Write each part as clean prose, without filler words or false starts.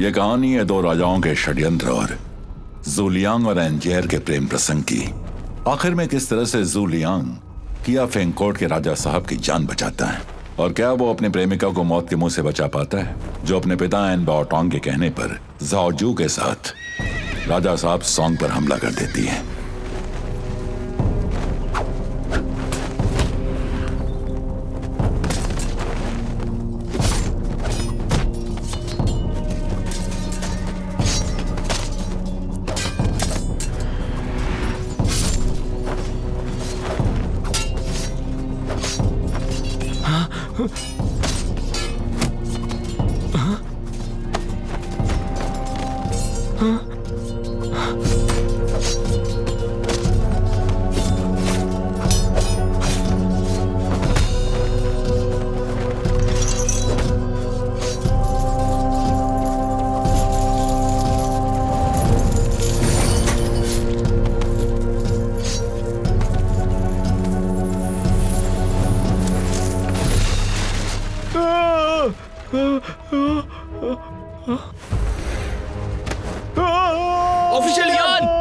ये कहानी है दो राजाओं के षड्यंत्र और ज़ूलियांग और एंजियर के प्रेम प्रसंग की। आखिर में किस तरह से ज़ूलियांग किया फेंगकोर्ट के राजा साहब की जान बचाता है और क्या वो अपने प्रेमिका को मौत के मुंह से बचा पाता है, जो अपने पिता एन बाओटोंग के कहने पर ज़ाओ जू के साथ राजा साहब सॉन्ग पर हमला कर देती है।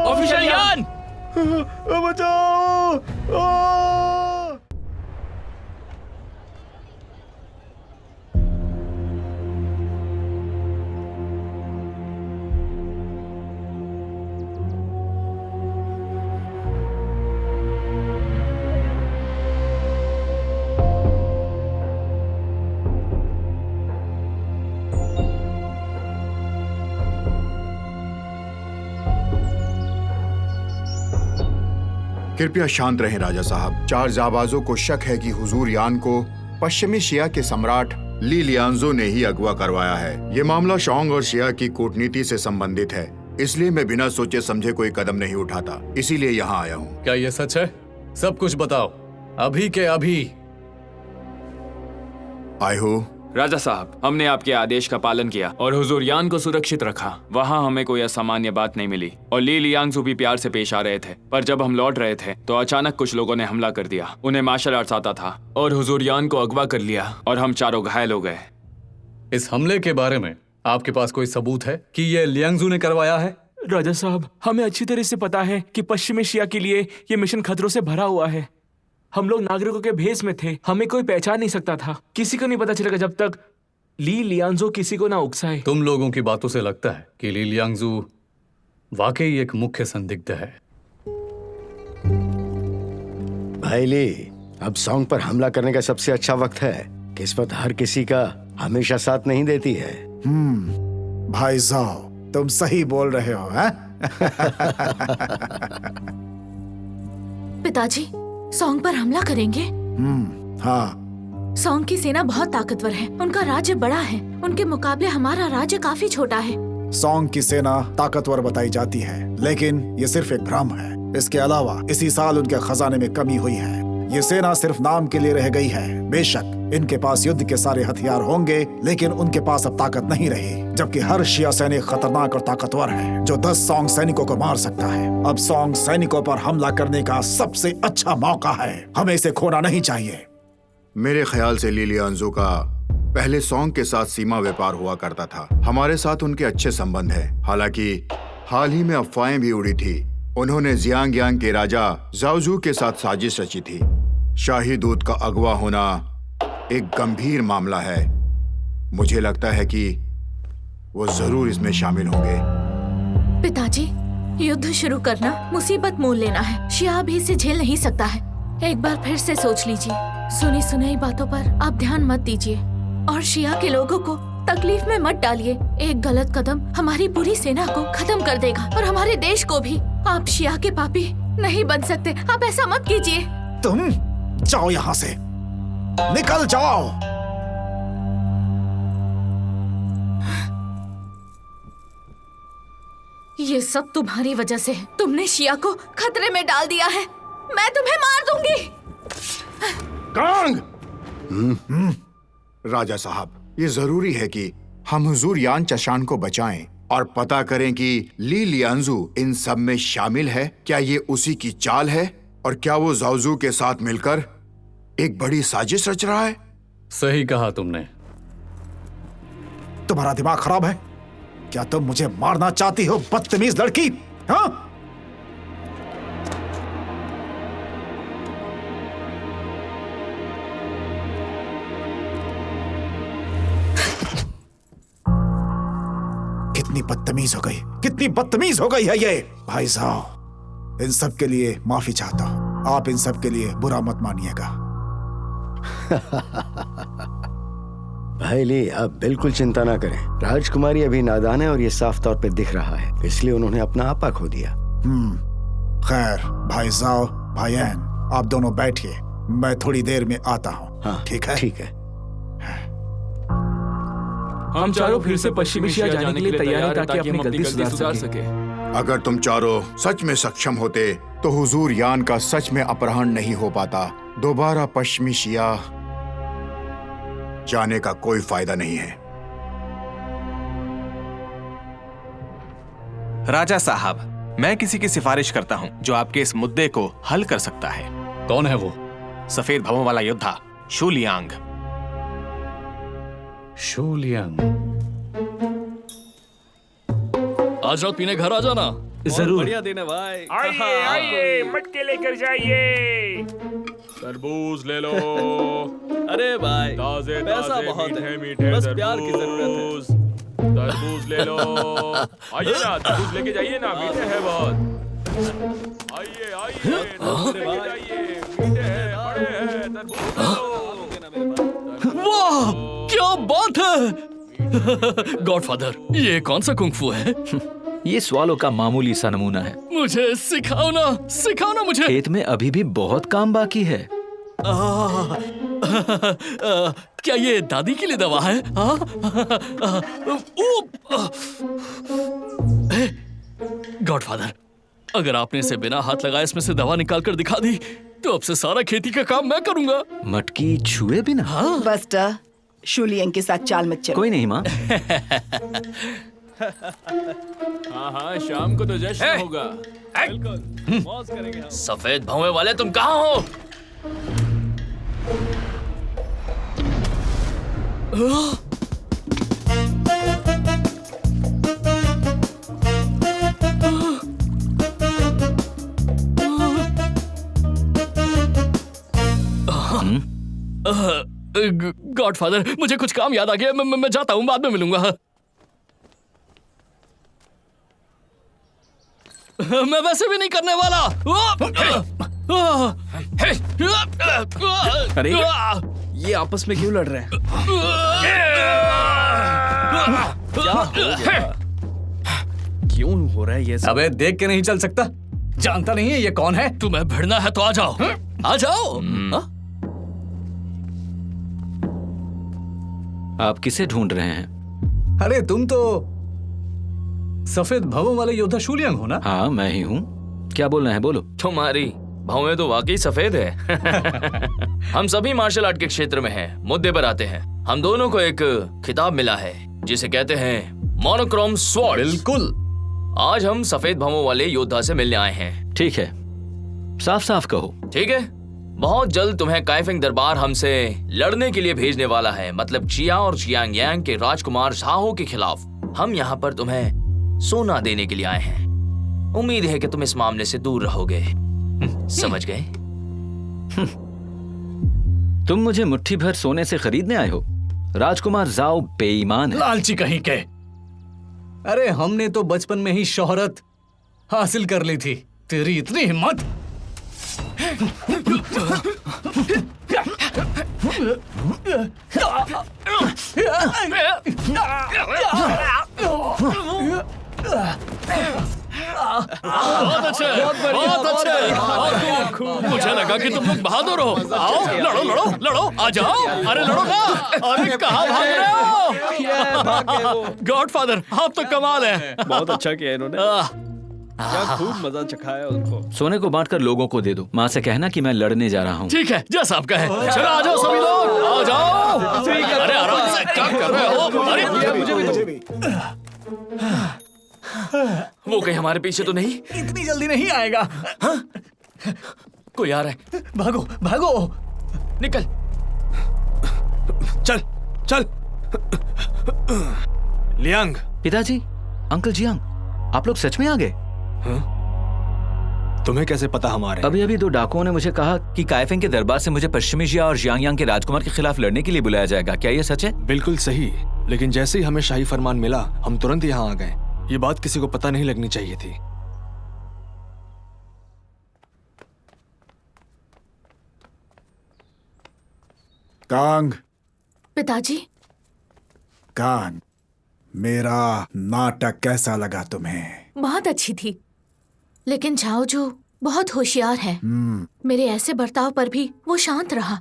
ऑफिशियल यान बचाओ। कृपया शांत रहें राजा साहब। 4 जाबाजों को शक है कि हुजूर यान को पश्चिमी शिया के सम्राट ली लियांजो ने ही अगवा करवाया है। ये मामला शोंग और शिया की कूटनीति से संबंधित है, इसलिए मैं बिना सोचे समझे कोई कदम नहीं उठाता, इसीलिए यहाँ आया हूँ। क्या ये सच है? सब कुछ बताओ, अभी के अभी। आयहू राजा साहब, हमने आपके आदेश का पालन किया और हुजूर यान को सुरक्षित रखा। वहाँ हमें कोई असामान्य बात नहीं मिली और ली लियांगजू भी प्यार से पेश आ रहे थे। पर जब हम लौट रहे थे तो अचानक कुछ लोगों ने हमला कर दिया। उन्हें मार्शल आर्ट्स आता था और हुजूर यान को अगवा कर लिया और हम चारों घायल हो गए। इस हमले के बारे में आपके पास कोई सबूत है कि ये लियांगजू ने करवाया है? राजा साहब, हमें अच्छी तरह से पता है कि पश्चिमी शिया के लिए ये मिशन खतरों से भरा हुआ है। हम लोग नागरिकों के भेष में थे, हमें कोई पहचान नहीं सकता था। किसी को नहीं पता चलेगा जब तक ली लियांगजू किसी को ना उकसाए। तुम लोगों की बातों से लगता है कि ली लियांगजू वाकई एक मुख्य संदिग्ध है। भाई ली, अब सॉन्ग पर हमला करने का सबसे अच्छा वक्त है। किस्मत हर किसी का हमेशा साथ नहीं देती है। भाई जाओ, तुम सही बोल रहे हो हैं? पिताजी, सॉन्ग पर हमला करेंगे? हाँ। सॉन्ग की सेना बहुत ताकतवर है, उनका राज्य बड़ा है। उनके मुकाबले हमारा राज्य काफी छोटा है। सॉन्ग की सेना ताकतवर बताई जाती है, लेकिन ये सिर्फ एक भ्रम है। इसके अलावा इसी साल उनके खजाने में कमी हुई है। ये सेना सिर्फ नाम के लिए रह गई है। बेशक इनके पास युद्ध के सारे हथियार होंगे, लेकिन उनके पास अब ताकत नहीं रही। जबकि हर शिया सैनिक खतरनाक और ताकतवर है, जो 10 सॉन्ग सैनिकों को मार सकता है। अब सॉन्ग सैनिकों पर हमला करने का सबसे अच्छा मौका है। हमें इसे खोना नहीं चाहिए। मेरे ख्याल से ली लियांजू का पहले सॉन्ग के साथ सीमा व्यापार हुआ करता था। हमारे साथ उनके अच्छे संबंध हैं। हालांकि हाल ही में अफवाहें भी उड़ी थी। उन्होंने जियांग के राजा ज़ाओजू के साथ साजिश रची थी। शाही दूत का अगवा होना एक गंभीर मामला है। मुझे लगता है कि वो जरूर इसमें शामिल होंगे। पिताजी, युद्ध शुरू करना मुसीबत मोल लेना है। शिया भी इसे झेल नहीं सकता है। एक बार फिर से सोच लीजिए। सुनी सुनाई बातों पर आप ध्यान मत दीजिए और शिया के लोगों को तकलीफ में मत डालिए। एक गलत कदम हमारी पूरी सेना को खत्म कर देगा और हमारे देश को भी। आप शिया के पापी नहीं बन सकते। आप ऐसा मत कीजिए। तुम जाओ यहाँ से, निकल जाओ। ये सब तुम्हारी वजह से है। तुमने शिया को खतरे में डाल दिया है। मैं तुम्हें मार दूंगी। कांग! राजा साहब, ये जरूरी है कि हम हुजूर यान चशान को बचाएं और पता करें कि ली लियांजू इन सब में शामिल है। क्या ये उसी की चाल है और क्या वो ज़ाओजू के साथ मिलकर एक बड़ी साजिश रच रहा है? सही कहा तुमने। तुम्हारा दिमाग खराब है। क्या तुम मुझे मारना चाहती हो, बदतमीज लड़की? हाँ? कितनी बदतमीज हो गई, कितनी बदतमीज हो गई है ये। भाई साहब, इन सब के लिए माफी चाहता हूं। आप इन सब के लिए बुरा मत मानिएगा। भाई ली, आप बिल्कुल चिंता ना करें। राजकुमारी अभी नादान है और ये साफ तौर पे दिख रहा है, इसलिए उन्होंने अपना आपा खो दिया। खैर भाई साहब, भाईयान, आप दोनों बैठिए, मैं थोड़ी देर में आता हूँ। हाँ ठीक है? ठीक है। हम चारों फिर से पश्चिमी एशिया जाने के लिए तैयार हैं ताकि अपनी गलती सुधार सके। अगर तुम चारों सच में सक्षम होते तो हुजूर यान का सच में अपहरण नहीं हो पाता। दोबारा पश्चिमी एशिया जाने का कोई फायदा नहीं है। राजा साहब, मैं किसी की सिफारिश करता हूं जो आपके इस मुद्दे को हल कर सकता है। कौन है वो? सफेद भवों वाला योद्धा शू लियांग। शू लियांग। आज रात पीने घर आ जाना। जरूर। बढ़िया दिन है भाई। आइए आइए, मटके लेकर जाइए। तरबूज ले लो। अरे भाई, ताजे पैसा बहुत मीठे है, मीठे बस प्यार की जरूरत है। तरबूज ले लो। आइए ना, तरबूज लेके जाइए ना, मीठे हैं बहुत। आइए आइए, तरबूज लेके जाइए, मीठे हैं, बड़े हैं, तरबूज ले लो। वाह, क्या बात है! गॉडफादर, ये कौन सा कुंग-फू है? ये सवालों का मामूली सा नमूना है। मुझे सिखाओ ना मुझे। खेत में अभी भी बहुत काम बाकी है। क्या ये दादी के लिए दवा है? गॉडफादर, अगर आपने इसे बिना हाथ लगाए इसमें से दवा निकाल कर दिखा दी तो अब से सारा खेती का काम मैं करूंगा। मटकी छुए बिना? हाँ? बस्टर, शू लियांग के साथ चाल मत चलो। कोई नहीं माँ। हाँ हाँ, शाम को तो जश्न होगा। बिल्कुल, मौज करेंगे हम। सफेद भौवे वाले, तुम कहाँ हो? गॉडफादर, मुझे कुछ काम याद आ गया। मैं जाता हूँ, बाद में मिलूंगा। मैं वैसे भी नहीं करने वाला। अरे ये आपस में क्यों लड़ रहे हैं? क्या हो गया? क्यों हो रहा है ये सब? अबे देख के नहीं चल सकता? जानता नहीं है ये कौन है? तुम्हें भिड़ना है तो आ जाओ। आ जाओ। आप किसे ढूंढ रहे हैं? अरे तुम तो सफेद भवों वाले योद्धा शू लियांग हो ना? हाँ मैं ही हूँ। क्या बोलना है, बोलो। तुम्हारी भौवें तो वाकई सफेद है। हम सभी मार्शल आर्ट के क्षेत्र में हैं। मुद्दे पर आते हैं। हम दोनों को एक खिताब मिला है जिसे कहते हैं मोनोक्रोम स्वॉर्ड। बिल्कुल। आज हम सफेद भौवों वाले योद्धा से मिलने आए हैं। ठीक है, साफ साफ कहो। ठीक है, बहुत जल्द तुम्हें काइफिंग दरबार हमसे लड़ने के लिए भेजने वाला है, मतलब चिया और चियांग यांग के राजकुमार झाओ के खिलाफ। हम यहाँ पर तुम्हें सोना देने के लिए आए हैं। उम्मीद है कि तुम इस मामले से दूर रहोगे। समझ गए? तुम मुझे मुट्ठी भर सोने से खरीदने आए हो? राजकुमार जाओ बेईमान है। लालची कहीं के। अरे हमने तो बचपन में ही शोहरत हासिल कर ली थी, तेरी इतनी हिम्मत? बहुत अच्छे, बहुत अच्छे। मुझे लगा कि तुम लोग बहादुर हो। आओ, लड़ो लड़ो लड़ो, आ जाओ। अरे लड़ो ना। अरे कहाँ भाग रहे हो? गॉडफादर, आप तो कमाल है। बहुत अच्छा किया इन्होंने। क्या खूब मजा चखाया उनको। सोने को बांटकर लोगों को दे दो। माँ से कहना कि मैं लड़ने जा रहा हूँ। ठीक है, जैसा आपका है। चलो आ जाओ सभी लोग, आ जाओ। अरे आराम से, क्या कर रहे हो? अरे मुझे भी। वो कहीं हमारे पीछे तो नहीं? इतनी जल्दी नहीं आएगा। हाँ? कोई आ रहा है। भागो भागो। निकल। चल चल। लियांग, पिताजी, अंकल जियांग, आप लोग सच में आ गए? तुम्हें कैसे पता हमारे? अभी अभी 2 डाकुओं ने मुझे कहा कि काइफेंग के दरबार से मुझे पश्चिमी शिया और जियांग के राजकुमार के खिलाफ लड़ने के लिए बुलाया जाएगा। क्या ये सच है? बिल्कुल सही, लेकिन जैसे ही हमें शाही फरमान मिला हम तुरंत यहाँ आ गए। ये बात किसी को पता नहीं लगनी चाहिए थी। कांग, पिताजी। कांग, मेरा नाटक कैसा लगा तुम्हें? बहुत अच्छी थी, लेकिन झाओजू बहुत होशियार है। मेरे ऐसे बर्ताव पर भी वो शांत रहा।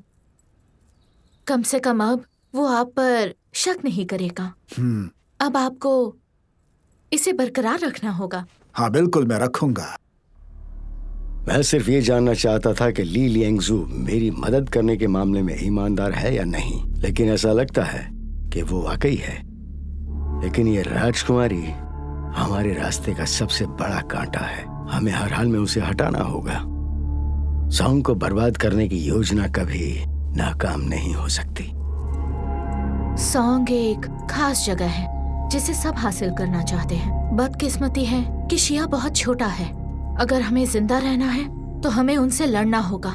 कम से कम अब वो आप पर शक नहीं करेगा। अब आपको इसे बरकरार रखना होगा। हाँ बिल्कुल, मैं रखूंगा। मैं सिर्फ ये जानना चाहता था कि ली लियांगजू मेरी मदद करने के मामले में ईमानदार है या नहीं, लेकिन ऐसा लगता है कि वो वाकई है। लेकिन ये राजकुमारी हमारे रास्ते का सबसे बड़ा कांटा है। हमें हर हाल में उसे हटाना होगा। सॉन्ग को बर्बाद करने की योजना कभी नाकाम नहीं हो सकती। सॉन्ग एक खास जगह है जिसे सब हासिल करना चाहते हैं। बदकिस्मती है कि शिया बहुत छोटा है। अगर हमें जिंदा रहना है तो हमें उनसे लड़ना होगा।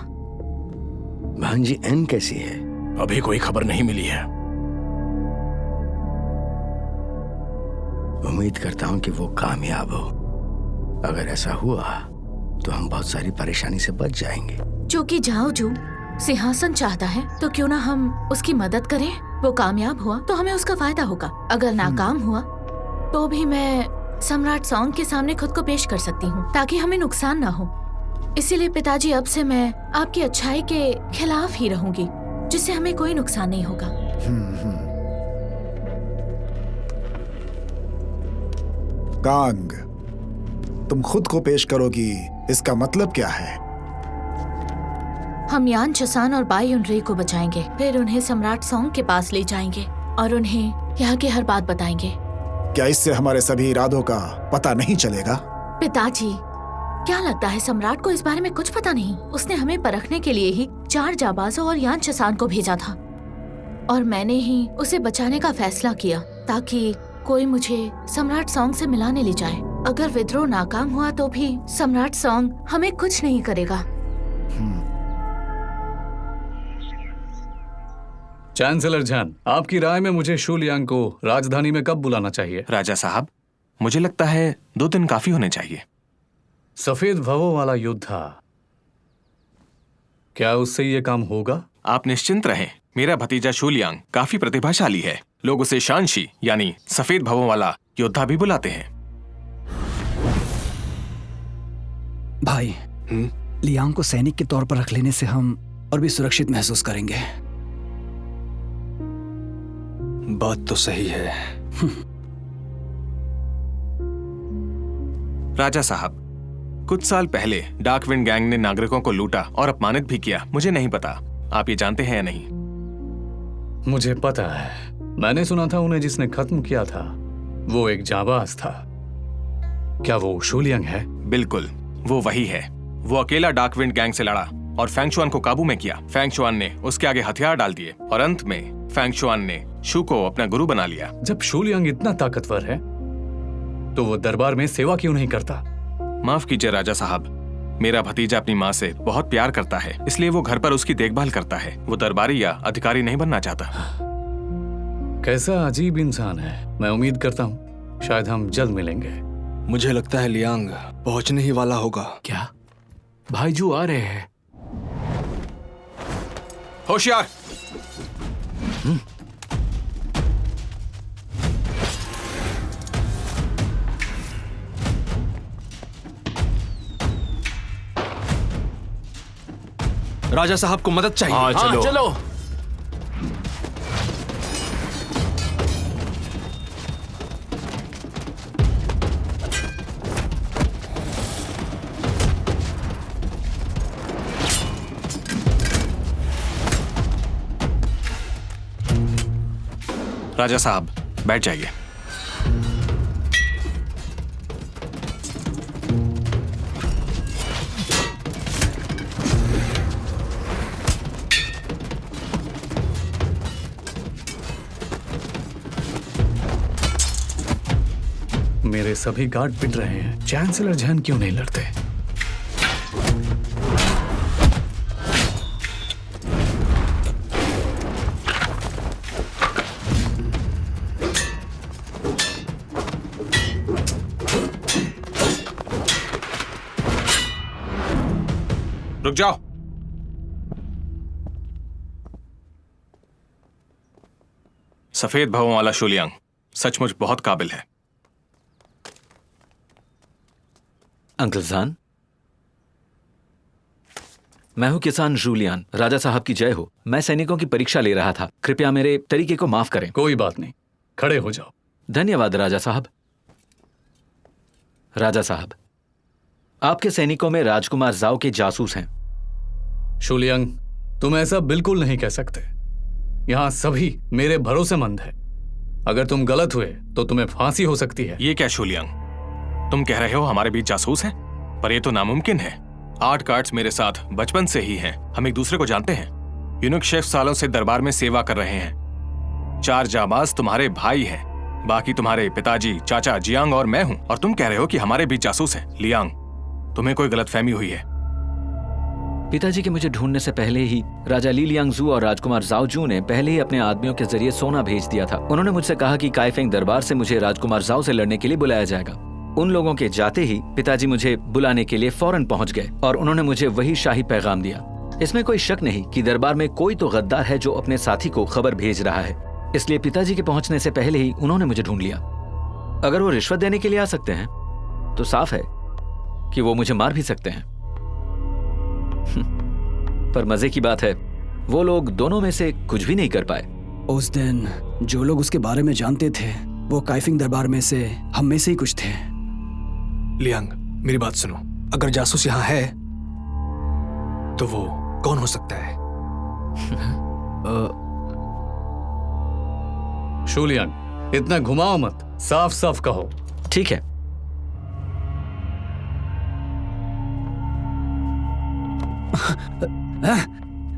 भांजी एन कैसी है? अभी कोई खबर नहीं मिली है। उम्मीद करता हूँ कि वो कामयाब हो। अगर ऐसा हुआ तो हम बहुत सारी परेशानी से बच जाएंगे। क्योंकि झाओजू सिंहासन चाहता है तो क्यों ना हम उसकी मदद करें। वो कामयाब हुआ तो हमें उसका फायदा होगा। अगर नाकाम हुआ तो भी मैं सम्राट सॉन्ग के सामने खुद को पेश कर सकती हूँ ताकि हमें नुकसान ना हो। इसीलिए पिताजी, अब से मैं आपकी अच्छाई के खिलाफ ही रहूंगी, जिससे हमें कोई नुकसान नहीं होगा। कांग, तुम खुद को पेश करोगी, इसका मतलब क्या है? हम यान चसान और बाई उनरे को बचाएंगे, फिर उन्हें सम्राट सॉन्ग के पास ले जाएंगे और उन्हें यहाँ की हर बात बताएंगे। क्या इससे हमारे सभी इरादों का पता नहीं चलेगा? पिताजी, क्या लगता है सम्राट को इस बारे में कुछ पता नहीं? उसने हमें परखने के लिए ही 4 जाबाजों और यान चसान को भेजा था और मैंने ही उसे बचाने का फैसला किया ताकि कोई मुझे सम्राट सॉन्ग से मिलाने ले जाए। अगर विद्रोह नाकाम हुआ तो भी सम्राट सॉन्ग हमें कुछ नहीं करेगा। चांसलर जान, आपकी राय में मुझे शू लियांग को राजधानी में कब बुलाना चाहिए? राजा साहब, मुझे लगता है 2 दिन काफी होने चाहिए। सफेद भवों वाला योद्धा, क्या उससे ये काम होगा? आप निश्चिंत रहें, मेरा भतीजा शू लियांग काफी प्रतिभाशाली है। लोग उसे शानशी यानी सफेद भवों वाला योद्धा भी बुलाते हैं। भाई, लियांग को सैनिक के तौर पर रख लेने से हम और भी सुरक्षित महसूस करेंगे। बात तो सही है। राजा साहब, कुछ साल पहले डार्कविंड गैंग ने नागरिकों को लूटा और अपमानित भी किया। मुझे नहीं पता, आप ये जानते हैं या नहीं? मुझे पता है। मैंने सुना था उन्हें जिसने खत्म किया था वो एक जाबाज था। क्या वो शू लियांग है? बिल्कुल, वो वही है। वो अकेला डार्कविंड गैंग से लड़ा और फेंग शुआन को काबू में किया। फेंग शुआन ने उसके आगे हथियार डाल दिए और अंत में फेंग शुआन ने शू को अपना गुरु बना लिया। जब शू लियांग इतना ताकतवर है तो वो दरबार में सेवा क्यों नहीं करता? माफ कीजिए राजा साहब, मेरा भतीजा अपनी माँ से बहुत प्यार करता है, इसलिए वो घर पर उसकी देखभाल करता है। वो दरबारी या अधिकारी नहीं बनना चाहता। कैसा अजीब इंसान है। मैं उम्मीद करता हूँ शायद हम जल्द मिलेंगे। मुझे लगता है लियांग पहुंचने ही वाला होगा। क्या? भाईजू आ रहे हैं। होशियार! राजा साहब को मदद चाहिए। हाँ, चलो। राजा साहब, बैठ जाइए। मेरे सभी गार्ड पिट रहे हैं, चांसलर जहन क्यों नहीं लड़ते? रुक जाओ। सफेद भवों वाला शुलियांग सचमुच बहुत काबिल है। अंकल जान, मैं हूं किसान जूलियान। राजा साहब की जय हो। मैं सैनिकों की परीक्षा ले रहा था, कृपया मेरे तरीके को माफ करें। कोई बात नहीं, खड़े हो जाओ। धन्यवाद राजा साहब। राजा साहब, आपके सैनिकों में राजकुमार जाओ के जासूस हैं। शुलियांग, तुम ऐसा बिल्कुल नहीं कह सकते। यहां सभी मेरे भरोसेमंद हैं। अगर तुम गलत हुए तो तुम्हें फांसी हो सकती है। ये क्या शुलियांग, तुम कह रहे हो हमारे बीच जासूस हैं? पर ये तो नामुमकिन है। 8 गार्ड्स मेरे साथ बचपन से ही हैं। हम एक दूसरे को जानते हैं। यूनुक शेफ सालों से दरबार में सेवा कर रहे हैं। 4 जाबाज तुम्हारे भाई हैं। बाकी तुम्हारे पिताजी, चाचा जियांग और मैं हूं। और तुम कह रहे हो कि हमारे बीच जासूस हैं। लियांग, तुम्हें कोई गलतफहमी हुई है। पिताजी के मुझे ढूंढने से पहले ही राजा ली लियांगजू और राजकुमार जाओजू ने पहले ही अपने आदमियों के जरिए सोना भेज दिया था। उन्होंने मुझसे कहा कि काइफेंग दरबार से मुझे राजकुमार जाओ से लड़ने के लिए बुलाया जाएगा। उन लोगों के जाते ही पिताजी मुझे बुलाने के लिए फौरन पहुंच गए और उन्होंने मुझे वही शाही पैगाम दिया। इसमें कोई शक नहीं कि दरबार में कोई तो गद्दार है जो अपने साथी को खबर भेज रहा है। इसलिए पिताजी के पहुंचने से पहले ही उन्होंने मुझे ढूंढ लिया। अगर वो रिश्वत देने के लिए आ सकते हैं तो साफ है कि वो मुझे मार भी सकते हैं। पर मजे की बात है, वो लोग दोनों में से कुछ भी नहीं कर पाए। उस दिन जो लोग उसके बारे में जानते थे वो काइफिंग दरबार में से हम में से ही कुछ थे। लियांग, मेरी बात सुनो। अगर जासूस यहाँ है तो वो कौन हो सकता है? शुलियांग, इतना घुमाओ मत, साफ साफ कहो। ठीक है।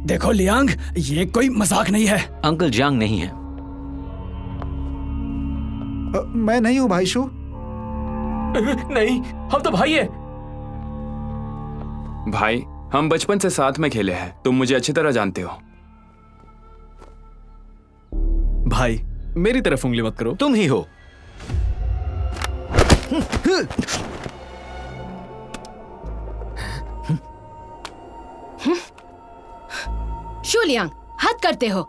देखो लियांग, ये कोई मजाक नहीं है। अंकल जियांग नहीं है। मैं नहीं हूं भाई शू। नहीं, हम तो भाई हैं। भाई, हम बचपन से साथ में खेले हैं। तुम मुझे अच्छी तरह जानते हो। भाई, मेरी तरफ उंगली मत करो। तुम ही हो। शुलियांग, हद करते हो।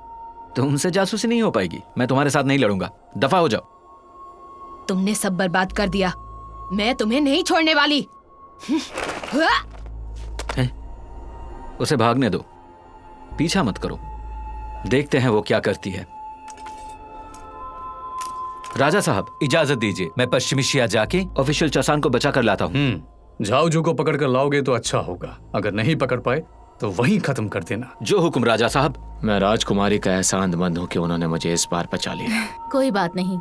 तुमसे जासूसी नहीं हो पाएगी। मैं तुम्हारे साथ नहीं लड़ूंगा। दफा हो जाओ। तुमने सब बर्बाद कर दिया। मैं तुम्हें नहीं छोड़ने वाली। उसे भागने दो, पीछा मत करो। देखते हैं वो क्या करती है। राजा साहब, इजाजत दीजिए, मैं पश्चिमी शिया जाके ऑफिशियल चौसान को बचा कर लाता हूँ। झाओजू को पकड़ कर लाओगे तो अच्छा होगा। अगर नहीं पकड़ पाए तो वहीं खत्म कर देना। जो हुक्म राजा साहब। मैं राजकुमारी का एहसानमंद हूँ कि उन्होंने मुझे इस बार बचा लिया। कोई बात नहीं,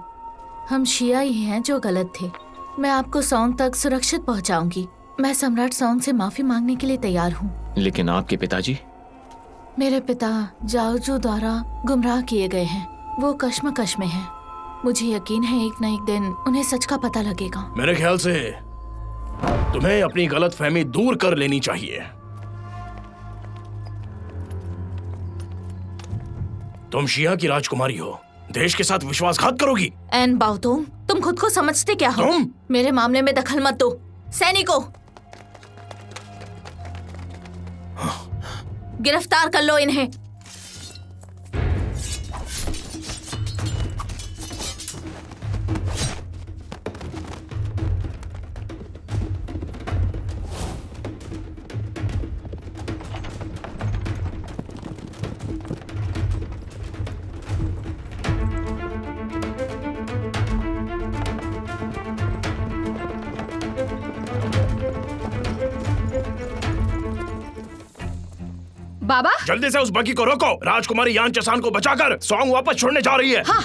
हम शिया ही हैं जो गलत थे। मैं आपको सौंग तक सुरक्षित पहुंचाऊंगी। मैं सम्राट सौंग से माफी मांगने के लिए तैयार हूँ। लेकिन आपके पिताजी? मेरे पिता जाओजू द्वारा गुमराह किए गए हैं। वो कश्मकश में हैं। मुझे यकीन है एक न एक दिन उन्हें सच का पता लगेगा। मेरे ख्याल से तुम्हें अपनी गलतफहमी दूर कर लेनी चाहिए। तुम शिया की राजकुमारी हो, देश के साथ विश्वासघात करोगी। एन बाओतोंग, तुम खुद को समझते क्या हो? मेरे मामले में दखल मत दो। सैनिकों, गिरफ्तार कर लो इन्हें। बाबा, जल्दी से उस बगी को रोको। राजकुमारी यान चसान को बचाकर सॉन्ग वापस छोड़ने जा रही है। हाँ।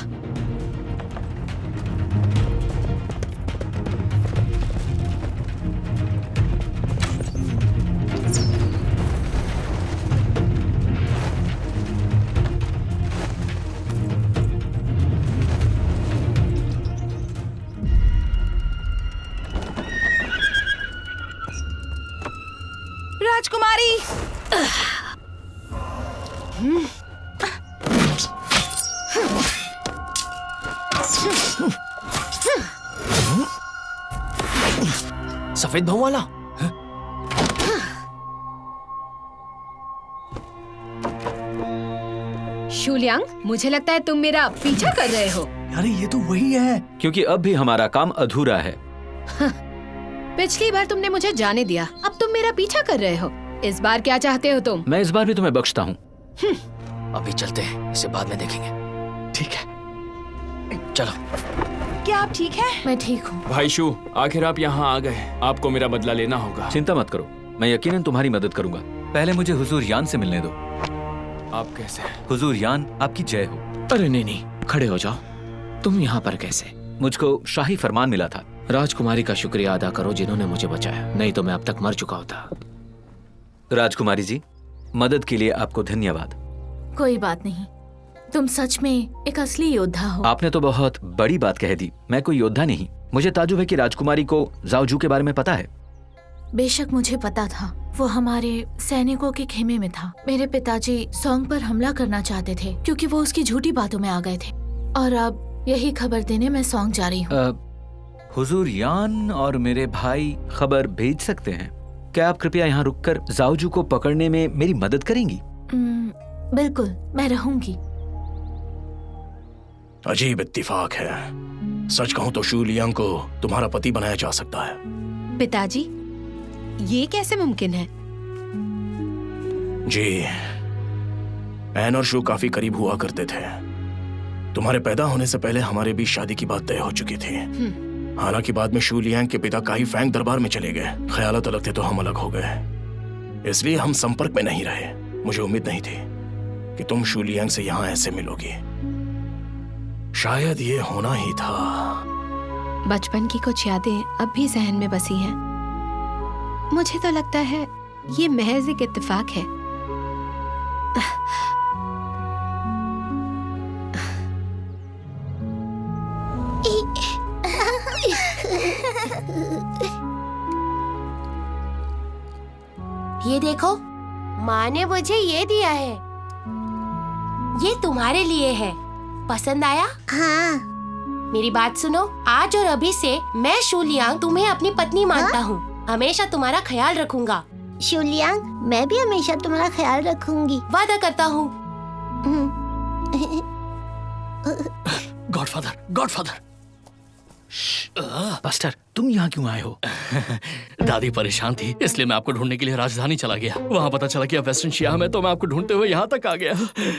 सफेद भाव वाला। शूलियांग, मुझे लगता है तुम मेरा पीछा कर रहे हो। अरे ये तो वही है। क्योंकि अब भी हमारा काम अधूरा है। पिछली बार तुमने मुझे जाने दिया, अब तुम मेरा पीछा कर रहे हो। इस बार क्या चाहते हो तुम? मैं इस बार भी तुम्हें बख्शता हूँ। अभी चलते हैं, इसे बाद में देखेंगे। ठीक है, चलो। क्या आप ठीक हैं? मैं ठीक हूँ। भाई शू, आखिर आप यहाँ आ गए। आपको मेरा बदला लेना होगा। चिंता मत करो, मैं यकीनन तुम्हारी मदद करूंगा। पहले मुझे हुजूर यान से मिलने दो। आप कैसे हैं? हुजूर यान, आपकी जय हो। अरे नहीं नहीं, खड़े हो जाओ। तुम यहाँ पर कैसे? मुझको शाही फरमान मिला था। राजकुमारी का शुक्रिया अदा करो जिन्होंने मुझे बचाया, नहीं तो मैं अब तक मर चुका होता। राजकुमारी जी, मदद के लिए आपको धन्यवाद। कोई बात नहीं, तुम सच में एक असली योद्धा हो। आपने तो बहुत बड़ी बात कह दी। मैं कोई योद्धा नहीं। मुझे ताजुब है कि राजकुमारी को जाओजू के बारे में पता है। बेशक मुझे पता था, वो हमारे सैनिकों के खेमे में था। मेरे पिताजी सोंग पर हमला करना चाहते थे क्योंकि वो उसकी झूठी बातों में आ गए थे, और अब यही खबर देने मैं सोंग जा रही हूँ। हुजूर यान और मेरे भाई खबर भेज सकते हैं। क्या आप कृपया यहाँ रुककर जाओजू को पकड़ने में मेरी मदद करेंगी? बिल्कुल, मैं रहूंगी। अजीब इत्तेफाक है। सच कहूं तो शू लियांग को तुम्हारा पति बनाया जा सकता है। पिताजी, ये कैसे मुमकिन है? जी, एन और शू काफी करीब हुआ करते थे। तुम्हारे पैदा होने से पहले हमारे बीच शादी की बात तय हो चुकी थी। हालांकि बाद में शू लियांग के पिता काई फैंग दरबार में चले गए। ख्यालात अलग थे तो हम अलग हो गए, इसलिए हम संपर्क में नहीं रहे। मुझे उम्मीद नहीं थी कि तुम शू लियांग से यहाँ ऐसे मिलोगी। शायद ये होना ही था। बचपन की कुछ यादें अब भी जहन में बसी हैं। मुझे तो लगता है ये महज एक इत्तेफाक है। ये देखो, माँ ने मुझे ये दिया है। ये तुम्हारे लिए है, पसंद आया? हाँ। मेरी बात सुनो, आज और अभी से मैं शू लियांग तुम्हें अपनी पत्नी मानता हूँ। हमेशा तुम्हारा ख्याल रखूंगा। शू लियांग, मैं भी हमेशा तुम्हारा ख्याल रखूंगी। वादा करता हूँ। Godfather, godfather. बस्टर, तुम यहाँ क्यों आए हो? दादी परेशान थी, इसलिए मैं आपको ढूंढने के लिए राजधानी चला गया। वहाँ पता चला कि आप वेस्टर्न शिया में, तो मैं आपको ढूंढते हुए यहाँ तक आ गया।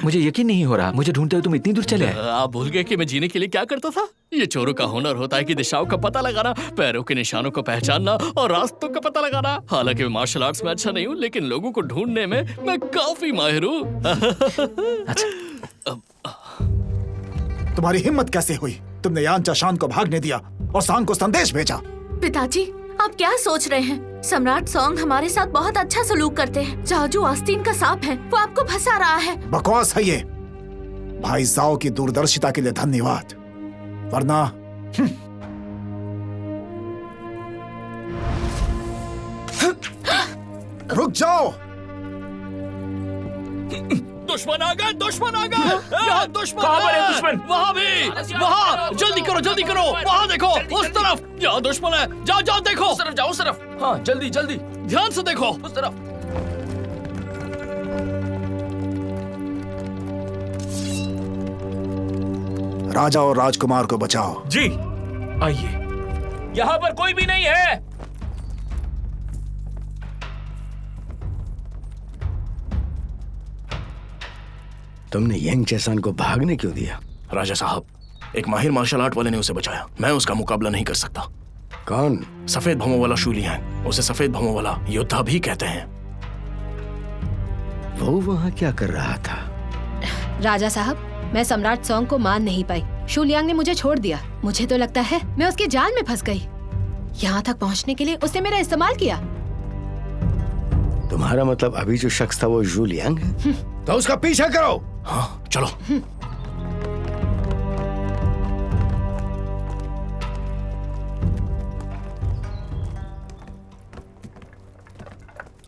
मुझे यकीन नहीं हो रहा, मुझे ढूंढते हुए तुम इतनी दूर चले आए। आप भूल गए कि मैं जीने के लिए क्या करता था? ये चोरों का हुनर होता है कि दिशाओं का पता लगाना, पैरों के निशानों को पहचानना और रास्तों का पता लगाना। हालांकि मैं मार्शल आर्ट्स में अच्छा नहीं हूँ, लेकिन लोगों को ढूंढने में मैं काफी माहिर हूँ। तुम्हारी हिम्मत कैसे हुई? तुमने यान चाशान को भागने दिया और सांग को संदेश भेजा। पिताजी, आप क्या सोच रहे हैं? सम्राट सोंग हमारे साथ बहुत अच्छा सलूक करते हैं। जाओजू आस्तीन का सांप है, वो आपको फंसा रहा है। बकवास है ये। भाई जाओ की दूरदर्शिता के लिए धन्यवाद, वरना रुक जाओ। दुश्मन आ गए, दुश्मन आ गए। यहाँ दुश्मन। कहाँ पर है दुश्मन? वहाँ भी, वहाँ। जल्दी करो, जल्दी करो। वहाँ देखो, उस तरफ। यहाँ दुश्मन है। जाओ जाओ देखो। उस तरफ जाओ, उस तरफ। हाँ, जल्दी जल्दी, ध्यान से देखो उस तरफ। राजा और राजकुमार को बचाओ। जी, आइए। यहाँ पर कोई भी नहीं है। तुमने यंग चैसान को भागने क्यों दिया? राजा साहब, एक माहिर मार्शल आर्ट वाले ने उसे बचाया। मैं उसका मुकाबला नहीं कर सकता। कौन? सफेद भौंहों वाला शू लियांग। उसे सफेद भौंहों वाला योद्धा भी कहते हैं। वो वहाँ क्या कर रहा था? राजा साहब, मैं सम्राट सोंग को मान नहीं पाई। शू लियांग ने मुझे छोड़ दिया। मुझे तो लगता है मैं उसके जाल में फंस गई। यहाँ तक पहुँचने के लिए उसने मेरा इस्तेमाल किया। तुम्हारा मतलब अभी जो शख्स था वो शू लियांग है? तो उसका पीछा करो। हाँ, चलो।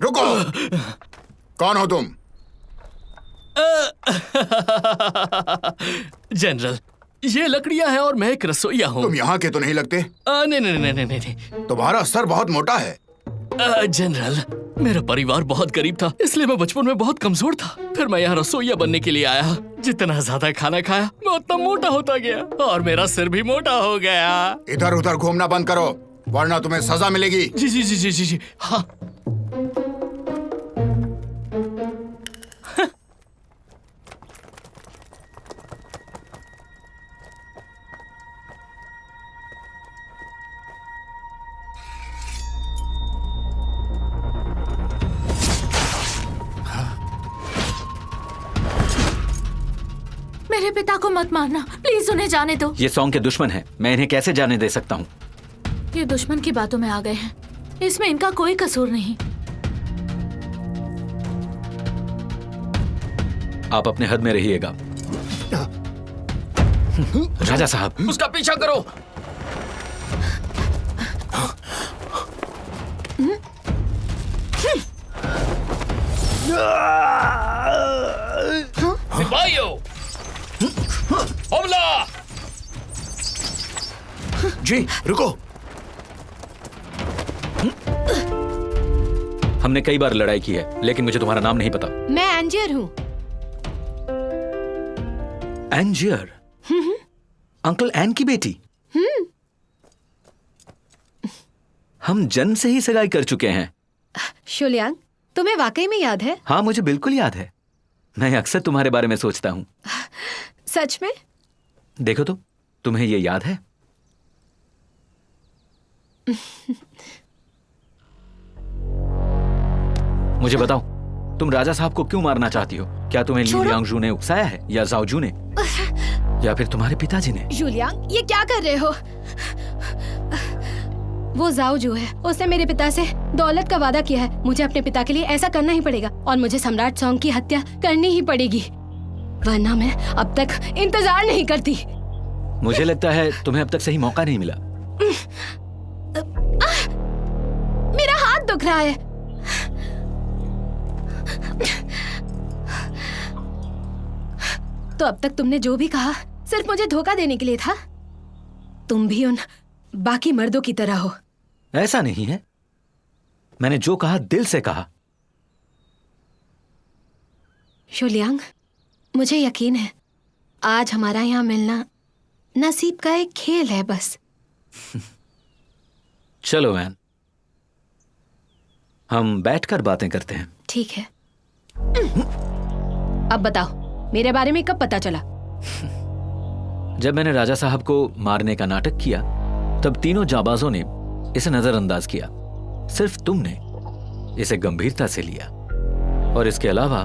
रुको। कौन हो तुम? जनरल, ये लकड़ियां हैं और मैं एक रसोइया हूँ। तुम यहाँ के तो नहीं लगते? नहीं नहीं नहीं नहीं नहीं। तुम्हारा सर बहुत मोटा है। जनरल, मेरा परिवार बहुत गरीब था, इसलिए मैं बचपन में बहुत कमजोर था। फिर मैं यहाँ रसोइया बनने के लिए आया। जितना ज्यादा खाना खाया मैं उतना मोटा होता गया और मेरा सिर भी मोटा हो गया। इधर उधर घूमना बंद करो वरना तुम्हें सजा मिलेगी। जी जी जी जी जी जी हाँ। मेरे पिता को मत मारना, प्लीज उन्हें जाने दो। ये सॉन्ग के दुश्मन हैं, मैं इन्हें कैसे जाने दे सकता हूँ? ये दुश्मन की बातों में आ गए हैं, इसमें इनका कोई कसूर नहीं। आप अपने हद में रहिएगा। राजा साहब, उसका पीछा करो। सिपाहियों, हमला! जी रुको। हमने कई बार लड़ाई की है, लेकिन मुझे तुम्हारा नाम नहीं पता। मैं एंजियर हूँ। एंजियर? अंकल एन की बेटी? हम जन्म से ही सगाई कर चुके हैं। शुलियांग, तुम्हें वाकई में याद है? हाँ, मुझे बिल्कुल याद है। मैं अक्सर तुम्हारे बारे में सोचता हूँ। सच में? देखो तो, तुम्हें ये याद है? मुझे बताओ, तुम राजा साहब को क्यों मारना चाहती हो? क्या तुम्हें ली लियांगजू ने उकसाया है, या जाओजू ने, या फिर तुम्हारे पिताजी ने? जुलियांग, ये क्या कर रहे हो? वो जाओजू है, उसने मेरे पिता से दौलत का वादा किया है। मुझे अपने पिता के लिए ऐसा करना ही पड़ेगा और मुझे सम्राट सॉन्ग की हत्या करनी ही पड़ेगी, वरना मैं अब तक इंतजार नहीं करती। मुझे लगता है तुम्हें अब तक सही मौका नहीं मिला। मेरा हाथ दुख रहा है। तो अब तक तुमने जो भी कहा सिर्फ मुझे धोखा देने के लिए था। तुम भी उन बाकी मर्दों की तरह हो। ऐसा नहीं है, मैंने जो कहा दिल से कहा। शुलियांग, मुझे यकीन है आज हमारा यहाँ मिलना नसीब का एक खेल है बस। चलो वैन, हम बैठकर बातें करते हैं। ठीक है। अब बताओ, मेरे बारे में कब पता चला? जब मैंने राजा साहब को मारने का नाटक किया, तब तीनों जाबाजों ने इसे नजरअंदाज किया। सिर्फ तुमने इसे गंभीरता से लिया। और इसके अलावा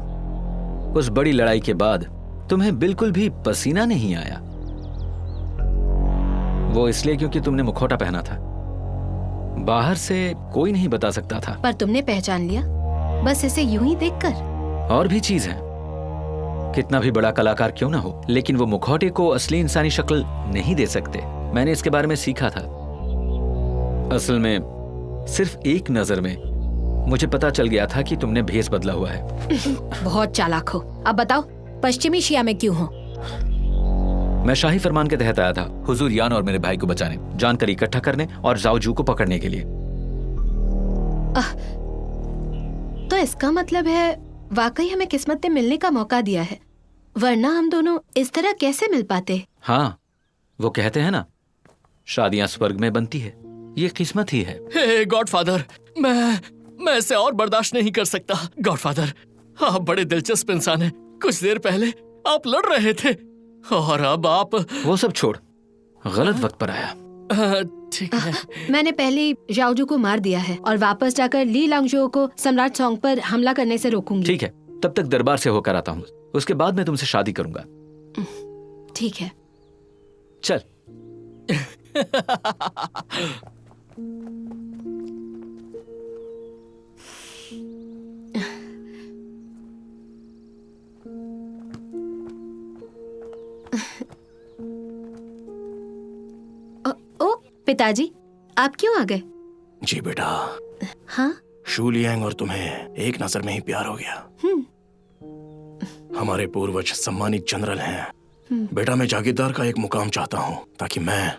उस बड़ी लड़ाई के बाद तुम्हें बिल्कुल भी पसीना नहीं आया। वो इसलिए क्योंकि तुमने मुखौटा पहना था। बाहर से कोई नहीं बता सकता था। पर तुमने पहचान लिया, बस इसे यूं ही देखकर। और भी चीज है, कितना भी बड़ा कलाकार क्यों ना हो, लेकिन वो मुखौटे को असली इंसानी शक्ल नहीं दे सकते। मैंने इसके बारे में सीखा था। असल में सिर्फ एक नजर में मुझे पता चल गया था कि तुमने भेष बदला हुआ है। बहुत चालाक हो। अब बताओ, पश्चिमी शिया में क्यों हो? मैं शाही फरमान के तहत आया था, हुजूर यान और मेरे भाई को बचाने, जानकारी इकट्ठा करने और जाओजू को पकड़ने के लिए। तो इसका मतलब है वाकई हमें किस्मत ने मिलने का मौका दिया है, वरना हम दोनों इस तरह कैसे मिल पाते? हाँ, वो कहते हैं ना, शादियां स्वर्ग में बनती है, ये किस्मत ही है। हे गॉडफादर, मैं इसे और बर्दाश्त नहीं कर सकता। गॉडफादर, आप बड़े दिलचस्प इंसान हैं। कुछ देर पहले आप लड़ रहे थे और अब आप... वो सब छोड़, गलत वक्त पर आया। ठीक है। मैंने पहले जाओजू को मार दिया है और वापस जाकर ली लांगजो को सम्राट सॉन्ग पर हमला करने से रोकूंगी। ठीक है, तब तक दरबार से होकर आता हूँ, उसके बाद मैं तुमसे शादी करूंगा। ठीक है, चल। ओ पिताजी, आप क्यों आ गए? जी बेटा। हाँ? शू लियांग और तुम्हें एक नजर में ही प्यार हो गया। हमारे पूर्वज सम्मानित जनरल हैं। बेटा, मैं जागीरदार का एक मुकाम चाहता हूँ ताकि मैं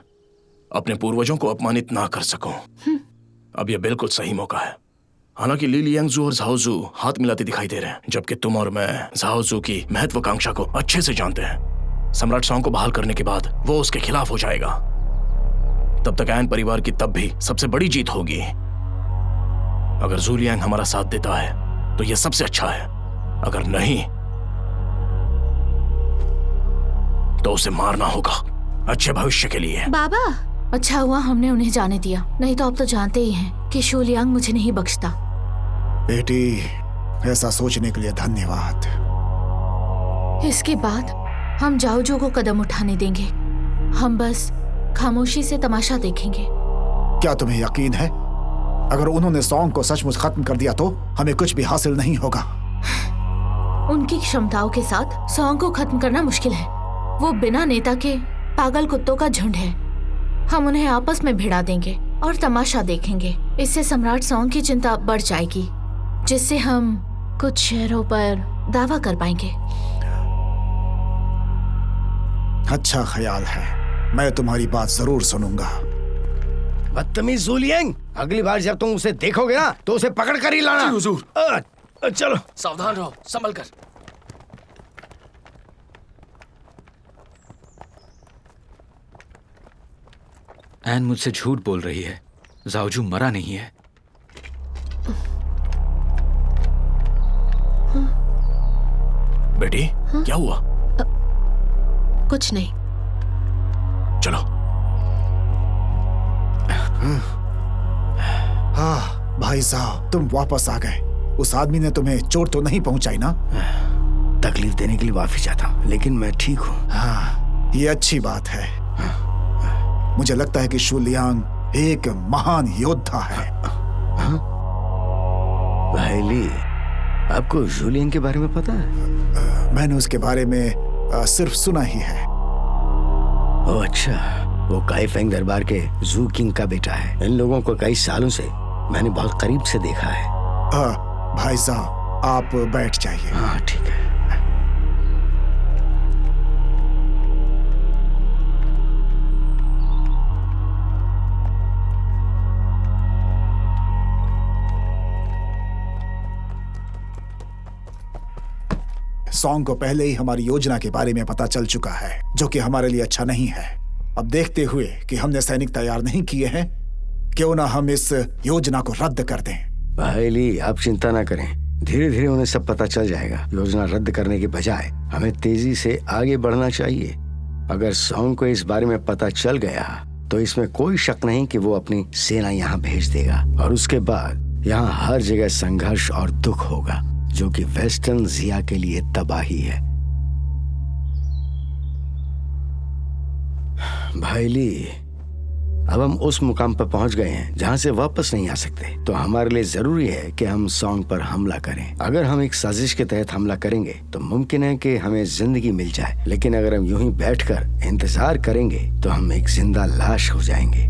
अपने पूर्वजों को अपमानित ना कर सकूं। अब यह बिल्कुल सही मौका है। हालांकि ली लियांगजू और झाओजू हाथ मिलाते दिखाई दे रहे हैं, जबकि तुम और मैं झाओजू की महत्वाकांक्षा को अच्छे से जानते हैं। सम्राट सॉन्ग को बहाल करने के बाद वो उसके खिलाफ हो जाएगा। तब तक एन परिवार की तब भी सबसे बड़ी जीत होगी। अगर ज़ू लियांग हमारा साथ देता है तो यह सबसे अच्छा है, अगर नहीं तो उसे मारना होगा, अच्छे भविष्य के लिए। बाबा, अच्छा हुआ हमने उन्हें जाने दिया, नहीं तो आप तो जानते ही हैं कि शू लियांग मुझे नहीं बख्शता। बेटी, ऐसा सोचने के लिए धन्यवाद। इसके बाद हम जाओजू को कदम उठाने देंगे। हम बस खामोशी से तमाशा देखेंगे। क्या तुम्हें यकीन है अगर उन्होंने सॉन्ग को सचमुच खत्म कर दिया तो हमें कुछ भी हासिल नहीं होगा? उनकी क्षमताओं के साथ सॉन्ग को खत्म करना मुश्किल है। वो बिना नेता के पागल कुत्तों का झुंड है। हम उन्हें आपस में भिड़ा देंगे और तमाशा देखेंगे। इससे सम्राट सॉन्ग की चिंता बढ़ जाएगी, जिससे हम कुछ शहरों पर दावा कर पाएंगे। अच्छा ख्याल है, मैं तुम्हारी बात जरूर सुनूंगा। बदतमीज ज़ू लियांग, अगली बार जब तुम उसे देखोगे ना तो उसे पकड़ कर ही लाना। जी हुजूर। चलो, सावधान रहो, संभल कर। एन मुझसे झूठ बोल रही है। जाओजू मरा नहीं है। बेटी, क्या हुआ? कुछ नहीं। चलो। हाँ भाई साहब, तुम वापस आ गए। उस आदमी ने तुम्हें चोट तो नहीं पहुंचाई ना? तकलीफ देने के लिए माफी चाहता हूँ, लेकिन मैं ठीक हूँ। हाँ, ये अच्छी बात है। मुझे लगता है कि शू लियांग एक महान योद्धा है। भाई ली, आपको ज़ू लियांग के बारे में पता है? मैंने उसके बारे में सिर्फ सुना ही है। ओह अच्छा, वो काइफेंग दरबार के ज़ू किंग का बेटा है। इन लोगों को कई सालों से मैंने बहुत करीब से देखा है। भाई साहब, आप बैठ जाइए। हाँ ठीक है। सॉन्ग को पहले ही हमारी योजना के बारे में पता चल चुका है, जो कि हमारे लिए अच्छा नहीं है। अब देखते हुए कि हमने सैनिक तैयार नहीं किए हैं, क्यों ना हम इस योजना को रद्द कर दें। भाई ली, आप चिंता ना करें, धीरे धीरे उन्हें सब पता चल जाएगा। योजना रद्द करने के बजाय हमें तेजी से आगे बढ़ना चाहिए। अगर सॉन्ग को इस बारे में पता चल गया तो इसमें कोई शक नहीं कि वो अपनी सेना यहाँ भेज देगा, और उसके बाद यहाँ हर जगह संघर्ष और दुख होगा, जो कि वेस्टर्न जिया के लिए तबाही है। भाई ली, अब हम उस मुकाम पर पहुंच गए हैं जहां से वापस नहीं आ सकते, तो हमारे लिए जरूरी है कि हम सॉन्ग पर हमला करें। अगर हम एक साजिश के तहत हमला करेंगे तो मुमकिन है कि हमें जिंदगी मिल जाए, लेकिन अगर हम यूं ही बैठकर इंतजार करेंगे तो हम एक जिंदा लाश हो जाएंगे।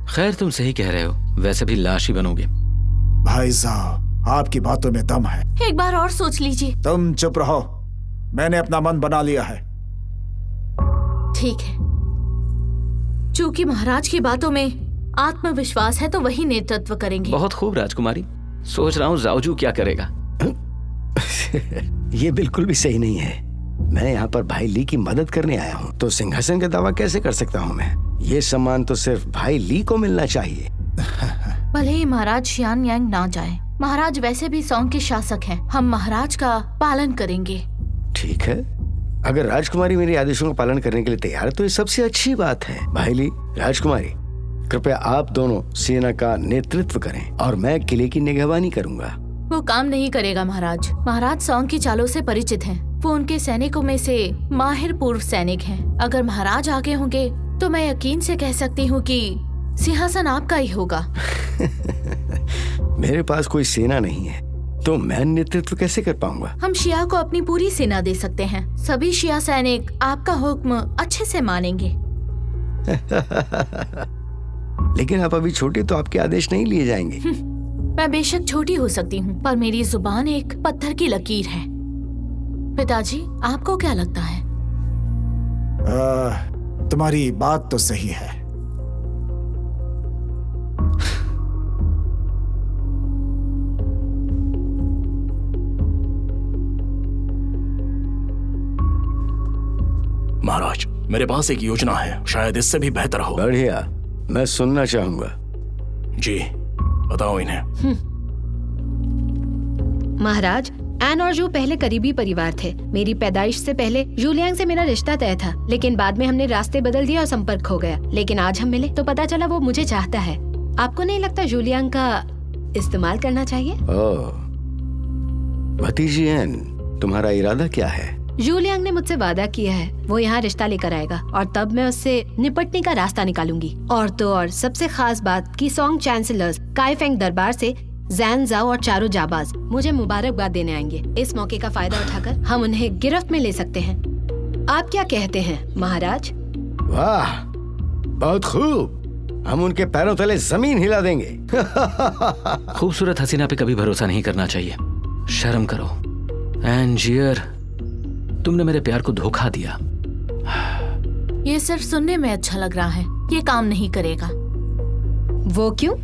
खैर, तुम सही कह रहे हो, वैसे भी लाश ही बनोगे। भाई साहब, आपकी बातों में दम है। एक बार और सोच लीजिए। तुम चुप रहो, मैंने अपना मन बना लिया है। ठीक है, चूंकि महाराज की बातों में आत्मविश्वास है तो वही नेतृत्व करेंगे। बहुत खूब राजकुमारी, सोच रहा हूँ जाओजू क्या करेगा। ये बिल्कुल भी सही नहीं है। मैं यहाँ पर भाई ली की मदद करने आया हूँ, तो सिंहासन का दावा कैसे कर सकता हूँ मैं? ये सम्मान तो सिर्फ भाई ली को मिलना चाहिए। भले ही महाराज शियान यांग ना जाए, महाराज वैसे भी सॉन्ग के शासक हैं। हम महाराज का पालन करेंगे। ठीक है, अगर राजकुमारी मेरे आदेशों का पालन करने के लिए तैयार है तो ये सबसे अच्छी बात है। भाई ली, राजकुमारी, कृपया आप दोनों सेना का नेतृत्व करें और मैं किले की निगहबानी करूंगा। वो काम नहीं करेगा महाराज। महाराज सॉन्ग की चालों से परिचित हैं। वो उनके सैनिकों में से माहिर पूर्व सैनिक हैं। अगर महाराज आगे होंगे तो मैं यकीन से कह सकती हूँ कि सिंहासन आपका ही होगा। मेरे पास कोई सेना नहीं है, तो मैं नेतृत्व कैसे कर पाऊंगा? हम शिया को अपनी पूरी सेना दे सकते हैं। सभी शिया सैनिक आपका हुक्म अच्छे से मानेंगे। लेकिन आप अभी छोटे, तो आपके आदेश नहीं लिए जाएंगे। मैं बेशक छोटी हो सकती हूँ, पर मेरी जुबान एक पत्थर की लकीर है। पिताजी, आपको क्या लगता है? तुम्हारी बात तो सही है। महाराज, मेरे पास एक योजना है, शायद इससे भी बेहतर हो। बढ़िया, मैं सुनना चाहूंगा। जी बताओ इन्हें। महाराज, एन और जू पहले करीबी परिवार थे। मेरी पैदाइश से पहले जूलियांग से मेरा रिश्ता तय था, लेकिन बाद में हमने रास्ते बदल दिया और संपर्क खो गया। लेकिन आज हम मिले तो पता चला वो मुझे चाहता है। आपको नहीं लगता जूलियांग का इस्तेमाल करना चाहिए? ओह, भतीजी एन, तुम्हारा इरादा क्या है? जूलियांग ने मुझसे वादा किया है वो यहाँ रिश्ता लेकर आएगा और तब मैं उससे निपटने का रास्ता निकालूंगी। और तो और सबसे खास बात कि सोंग चांसलर्स काइफेंग दरबार से जैन जाओ और चारों जाबाज मुझे मुबारकबाद देने आएंगे। इस मौके का फायदा उठाकर हम उन्हें गिरफ्त में ले सकते हैं। आप क्या कहते हैं महाराज? वाह, बहुत खूब। हम उनके पैरों तले जमीन हिला देंगे। खूबसूरत हसीना पे कभी भरोसा नहीं करना चाहिए। शर्म करो एंजियर, तुमने मेरे प्यार को धोखा दिया। ये सिर्फ सुनने में अच्छा लग रहा है, ये काम नहीं करेगा। वो क्यों?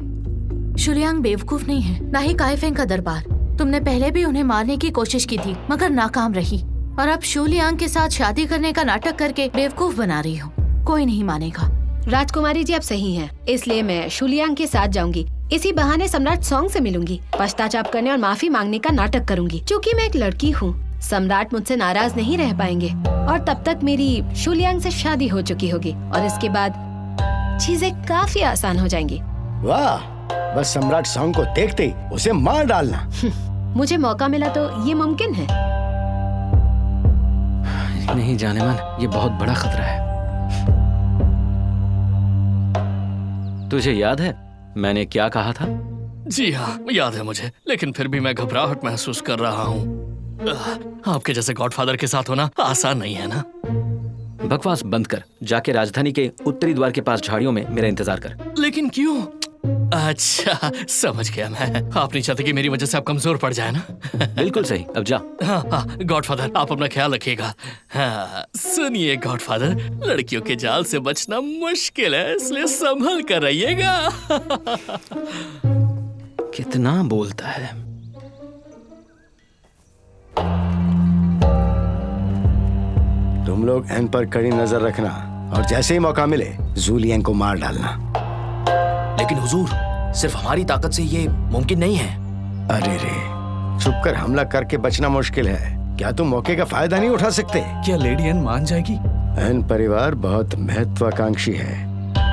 शुलियांग बेवकूफ नहीं है, ना ही काइफेंग का दरबार। तुमने पहले भी उन्हें मारने की कोशिश की थी मगर नाकाम रही, और अब शुलियांग के साथ शादी करने का नाटक करके बेवकूफ बना रही हो। कोई नहीं मानेगा। राजकुमारी जी आप सही हैं, इसलिए मैं शुलियांग के साथ जाऊंगी। इसी बहाने सम्राट सोंग से मिलूंगी, पश्चाताप करने और माफी मांगने का नाटक करूंगी। क्योंकि मैं एक लड़की हूँ, सम्राट मुझसे नाराज नहीं रह पाएंगे और तब तक मेरी शुलियांग से शादी हो चुकी होगी और इसके बाद चीजें काफी आसान हो जाएंगी। वाह, बस सम्राट सोंग को देखते ही उसे मार डालना। मुझे मौका मिला तो ये मुमकिन है। नहीं जाने मन, ये बहुत बड़ा खतरा है। तुझे याद है मैंने क्या कहा था? जी हाँ, याद है मुझे, लेकिन फिर भी मैं घबराहट महसूस कर रहा हूँ। आपके जैसे गॉडफादर के साथ होना आसान नहीं है ना। बकवास बंद कर, जाके राजधानी के उत्तरी द्वार के पास झाड़ियों में मेरा इंतजार कर। लेकिन क्यों? अच्छा समझ गया मैं, आप नहीं चाहते कि मेरी वजह से आप कमजोर पड़ जाए ना। बिल्कुल सही, अब जा। हाँ हाँ गॉडफादर, आप अपना ख्याल रखिएगा। हाँ सुनिए गॉडफादर, लड़कियों के जाल से बचना मुश्किल है, इसलिए संभल कर रहिएगा। कितना बोलता है। तुम लोग एन पर कड़ी नजर रखना और जैसे ही मौका मिले जूलियांग को मार डालना। लेकिन हुजूर, सिर्फ हमारी ताकत से ये मुमकिन नहीं है। अरे रे, छुप कर हमला करके बचना मुश्किल है। क्या तुम मौके का फायदा नहीं उठा सकते? क्या लेडी एन मान जाएगी? एन परिवार बहुत महत्वाकांक्षी है,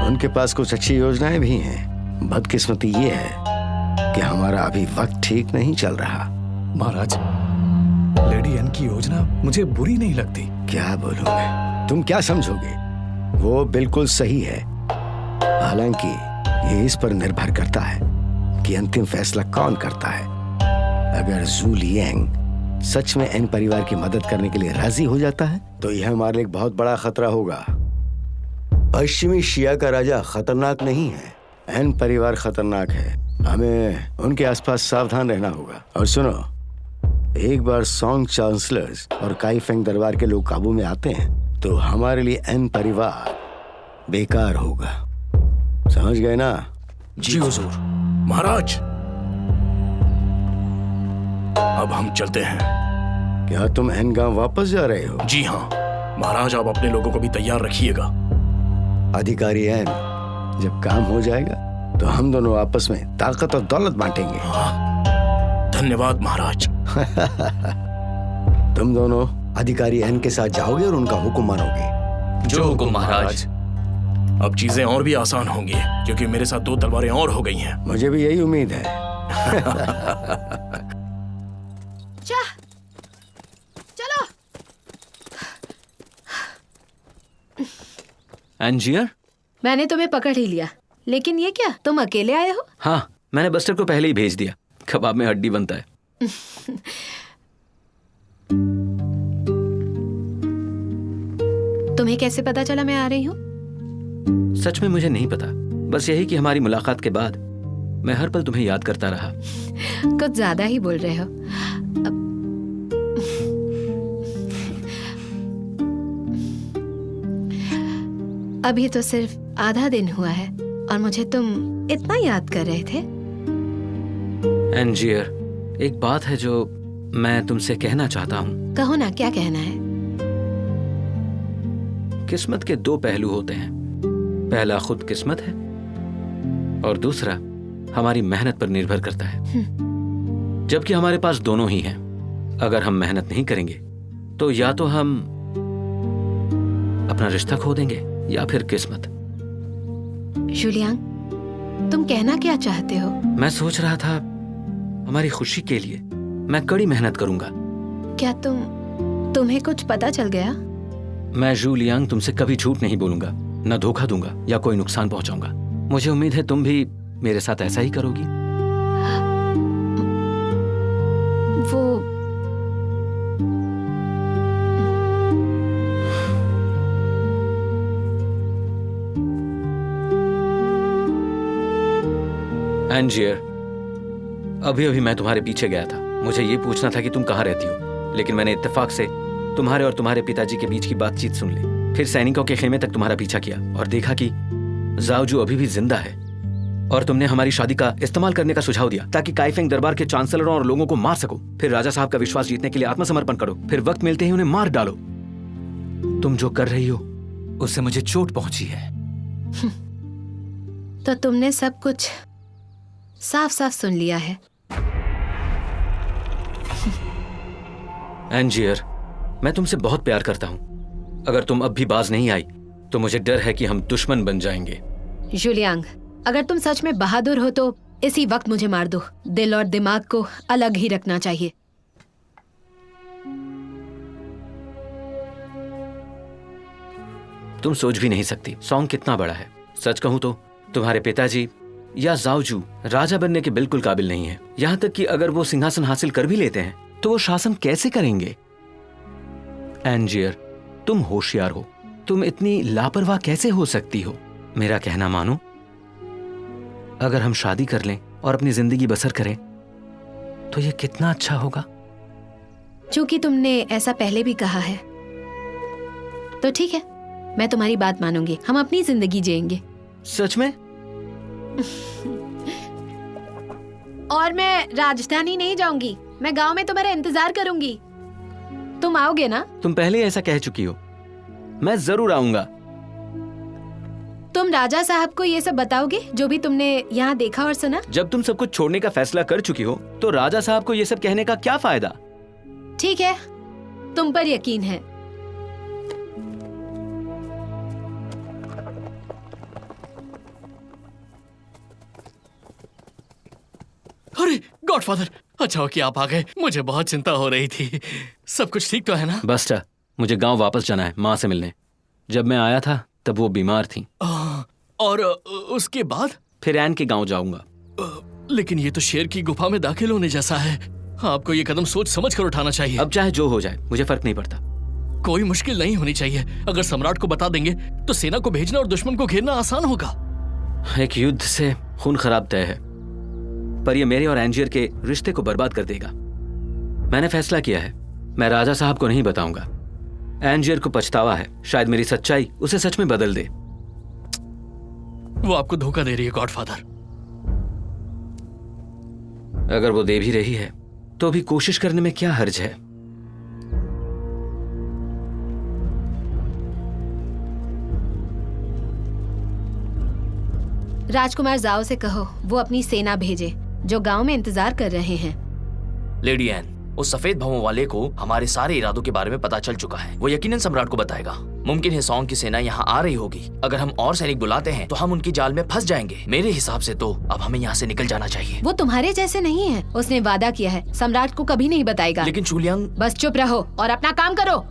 उनके पास कुछ अच्छी योजनाएं भी हैं। बदकिस्मती ये है कि हमारा अभी वक्त ठीक नहीं चल रहा। महाराज, लेडी एन की योजना मुझे बुरी नहीं लगती। क्या बोलूं मैं, तुम क्या समझोगे? वो बिल्कुल सही है, हालांकि ये इस पर निर्भर करता है कि अंतिम फैसला कौन करता है। अगर जूलियांग सच में एन परिवार की मदद करने के लिए राजी हो जाता है तो यह हमारे लिए बहुत बड़ा खतरा होगा। पश्चिमी शिया का राजा खतरनाक नहीं है, एन परिवार खतरनाक है। हमें उनके आसपास सावधान रहना होगा। और सुनो, एक बार सोंग चांसलर्स और काइफेंग दरबार के लोग काबू में आते हैं तो हमारे लिए एन परिवार बेकार होगा। समझ गए ना? जी हुजूर। महाराज, अब हम चलते हैं। क्या तुम एन गांव वापस जा रहे हो? जी हाँ महाराज, आप अपने लोगों को भी तैयार रखिएगा। अधिकारी एन, जब काम हो जाएगा तो हम दोनों आपस में ताकत और दौलत बांटेंगे। धन्यवाद महाराज। तुम दोनों अधिकारी एन के साथ जाओगे और उनका हुक्म मानोगे। जो हुक्म महाराज। अब चीजें और भी आसान होंगी क्योंकि मेरे साथ 2 तलवारें और हो गई हैं। मुझे भी यही उम्मीद है। चलो। एंजियर, मैंने तुम्हें पकड़ ही लिया, लेकिन ये क्या, तुम अकेले आए हो? हाँ, मैंने बस्टर को पहले ही भेज दिया। कबाब में हड्डी बनता है। तुम्हें कैसे पता चला मैं आ रही हूँ? सच में मुझे नहीं पता, बस यही कि हमारी मुलाकात के बाद मैं हर पल तुम्हें याद करता रहा। कुछ ज्यादा ही बोल रहे हो। अभी तो सिर्फ आधा दिन हुआ है और मुझे तुम इतना याद कर रहे थे। एंजियर, एक बात है जो मैं तुमसे कहना चाहता हूँ। कहो ना, क्या कहना है? किस्मत के दो पहलू होते हैं। पहला खुद किस्मत है और दूसरा हमारी मेहनत पर निर्भर करता है। जबकि हमारे पास दोनों ही हैं। अगर हम मेहनत नहीं करेंगे तो या तो हम अपना रिश्ता खो देंगे या फिर किस्मत। जूलियांग, तुम कहना क्या चाहते हो? मैं सोच रहा था हमारी खुशी के लिए मैं कड़ी मेहनत करूंगा। क्या तुम्हें कुछ पता चल गया? मैं जूलियांग तुमसे कभी झूठ नहीं बोलूंगा, न धोखा दूंगा या कोई नुकसान पहुंचाऊंगा। मुझे उम्मीद है तुम भी मेरे साथ ऐसा ही करोगी। वो एंजियर, अभी अभी मैं तुम्हारे पीछे गया था। मुझे ये पूछना था कि तुम कहाँ रहती हो, लेकिन मैंने इत्तेफाक से तुम्हारे और तुम्हारे पिताजी के बीच की बातचीत सुन ली। फिर सैनिकों के खेमे तक तुम्हारा पीछा किया और देखा कि जाओजू अभी भी जिंदा है। और तुमने हमारी शादी का इस्तेमाल करने का सुझाव दिया ताकि काइफेंग दरबार के चांसलरों और लोगों को मार सको। फिर राजा साहब का विश्वास जीतने के लिए आत्मसमर्पण करो। फिर वक्त मिलते ही उन्हें मार डालो। तुम जो कर रही हो उससे मुझे चोट पहुंची है। तो तुमने सब कुछ साफ साफ सुन लिया है। एंजियर, मैं तुमसे बहुत प्यार करता हूं। अगर तुम अब भी बाज नहीं आई तो मुझे डर है कि हम दुश्मन बन जाएंगे। जूलियांग, अगर तुम सच में बहादुर हो तो इसी वक्त मुझे मार दो। दिल और दिमाग को अलग ही रखना चाहिए। तुम सोच भी नहीं सकती सॉन्ग कितना बड़ा है। सच कहूं तो तुम्हारे पिताजी या जाओजू राजा बनने के बिल्कुल काबिल नहीं है। यहां तक कि अगर वो सिंहासन हासिल कर भी लेते हैं तो वो शासन कैसे करेंगे? एंजियर, तुम होशियार हो। तुम इतनी लापरवाह कैसे हो सकती हो? मेरा कहना मानो, अगर हम शादी कर लें और अपनी जिंदगी बसर करें तो ये कितना अच्छा होगा। चूंकि तुमने ऐसा पहले भी कहा है तो ठीक है, मैं तुम्हारी बात मानूंगी। हम अपनी जिंदगी जिएंगे। सच में? और मैं राजधानी नहीं जाऊंगी। मैं गांव में तुम्हारा इंतजार करूंगी। तुम आओगे ना? तुम पहले ऐसा कह चुकी हो। मैं जरूर आऊंगा। तुम राजा साहब को ये सब बताओगे जो भी तुमने यहाँ देखा और सुना? जब तुम सब कुछ छोड़ने का फैसला कर चुकी हो तो राजा साहब को ये सब कहने का क्या फायदा? ठीक है, तुम पर यकीन है। अरे गॉडफादर, अच्छा हो कि आप आ गए। मुझे बहुत चिंता हो रही थी। सब कुछ ठीक तो है ना? बस्टा, मुझे गांव वापस जाना है माँ से मिलने। जब मैं आया था तब वो बीमार थी। और उसके बाद? फिर एन के गांव जाऊंगा। लेकिन ये तो शेर की गुफा में दाखिल होने जैसा है। आपको ये कदम सोच समझ कर उठाना चाहिए। अब चाहे जो हो जाए मुझे फर्क नहीं पड़ता। कोई मुश्किल नहीं होनी चाहिए। अगर सम्राट को बता देंगे तो सेना को भेजना और दुश्मन को घेरना आसान होगा। एक युद्ध से खून खराब तय है, पर यह मेरे और एंजियर के रिश्ते को बर्बाद कर देगा। मैंने फैसला किया है, मैं राजा साहब को नहीं बताऊंगा। एंजियर को पछतावा है, शायद मेरी सच्चाई उसे सच में बदल दे। वो आपको धोखा दे रही है गॉडफादर। अगर वो दे भी रही है तो भी कोशिश करने में क्या हर्ज है? राजकुमार जाओ से कहो वो अपनी सेना भेजे जो गांव में इंतजार कर रहे हैं। लेडी एन, उस सफेद भवों वाले को हमारे सारे इरादों के बारे में पता चल चुका है। वो यकीनन सम्राट को बताएगा। मुमकिन है सॉन्ग की सेना यहाँ आ रही होगी। अगर हम और सैनिक बुलाते हैं तो हम उनकी जाल में फंस जाएंगे। मेरे हिसाब से तो अब हमें यहाँ से निकल जाना चाहिए। वो तुम्हारे जैसे नहीं है। उसने वादा किया है सम्राट को कभी नहीं बताएगा। लेकिन जूलियांग। बस चुप रहो और अपना काम करो।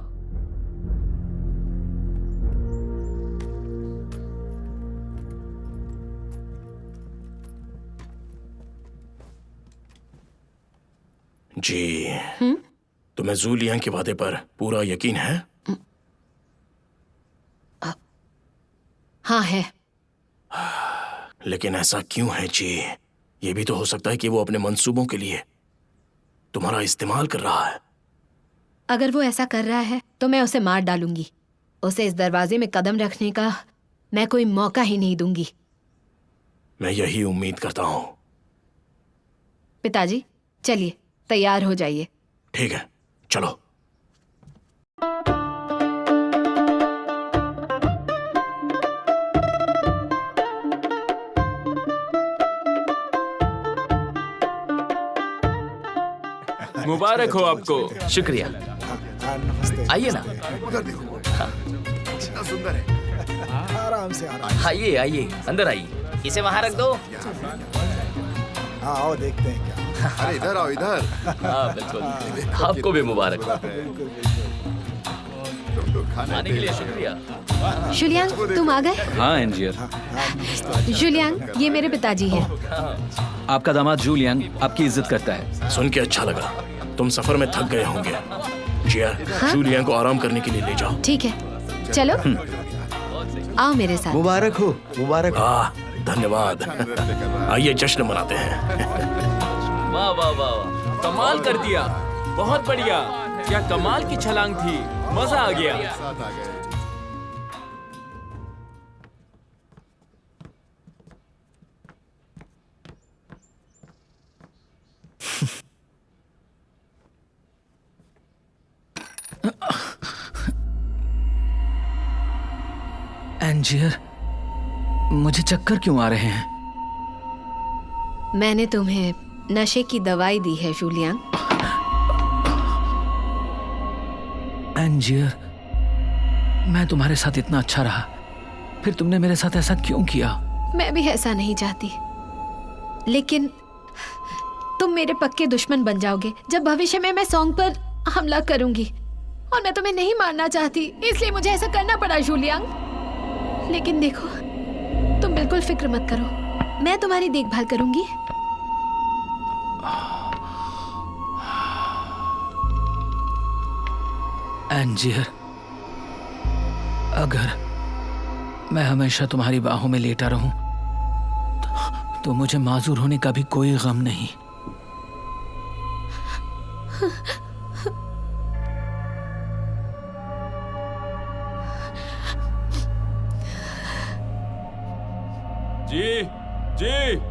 जी, तुम्हें जूलियांग के वादे पर पूरा यकीन है? हाँ है। लेकिन ऐसा क्यों है जी? ये भी तो हो सकता है कि वो अपने मंसूबों के लिए तुम्हारा इस्तेमाल कर रहा है। अगर वो ऐसा कर रहा है तो मैं उसे मार डालूंगी। उसे इस दरवाजे में कदम रखने का मैं कोई मौका ही नहीं दूंगी। मैं यही उम्मीद करता हूं। पिताजी चलिए तैयार हो जाइए। ठीक है, चलो। मुबारक हो आपको। शुक्रिया। आइए ना। उधर देखो, कितना सुंदर है। आराम से आराम। आइए आइए, अंदर आइए। इसे वहां रख दो। हाँ आओ देखते हैं क्या। अरे इधर आओ, इधर। हाँ बिल्कुल, आपको भी मुबारक। आने के लिए शुक्रिया। जुलियांग तुम आ गए? हाँ एंजियर। जुलियांग ये मेरे पिताजी हैं। आपका दामाद जूलियांग आपकी इज्जत करता है। सुन के अच्छा लगा। तुम सफर में थक गए होंगे। जियर, जूलियांग को आराम करने के लिए ले जाओ। ठीक है चलो आओ मेरे साथ। मुबारक हो, मुबारक हो। धन्यवाद। आइए जश्न मनाते हैं। वाह वाह वाह वाह, कमाल कर दिया। बहुत बढ़िया, क्या कमाल की छलांग थी, मजा आ गया। एंजियर, मुझे चक्कर क्यों आ रहे हैं? मैंने तुम्हें नशे की दवाई दी है जूलियांग। एंजियर, मैं तुम्हारे साथ इतना अच्छा रहा, फिर तुमने मेरे साथ ऐसा क्यों किया? मैं भी ऐसा नहीं चाहती, लेकिन तुम मेरे पक्के दुश्मन बन जाओगे जब भविष्य में मैं सॉन्ग पर हमला करूंगी, और मैं तुम्हें नहीं मारना चाहती, इसलिए मुझे ऐसा करना पड़ा जूलियांग। लेकिन देखो, तुम बिल्कुल फिक्र मत करो, मैं तुम्हारी देखभाल करूंगी। एंजियर, अगर मैं हमेशा तुम्हारी बाहों में लेटा रहूं तो मुझे माजूर होने का भी कोई गम नहीं। जी जी।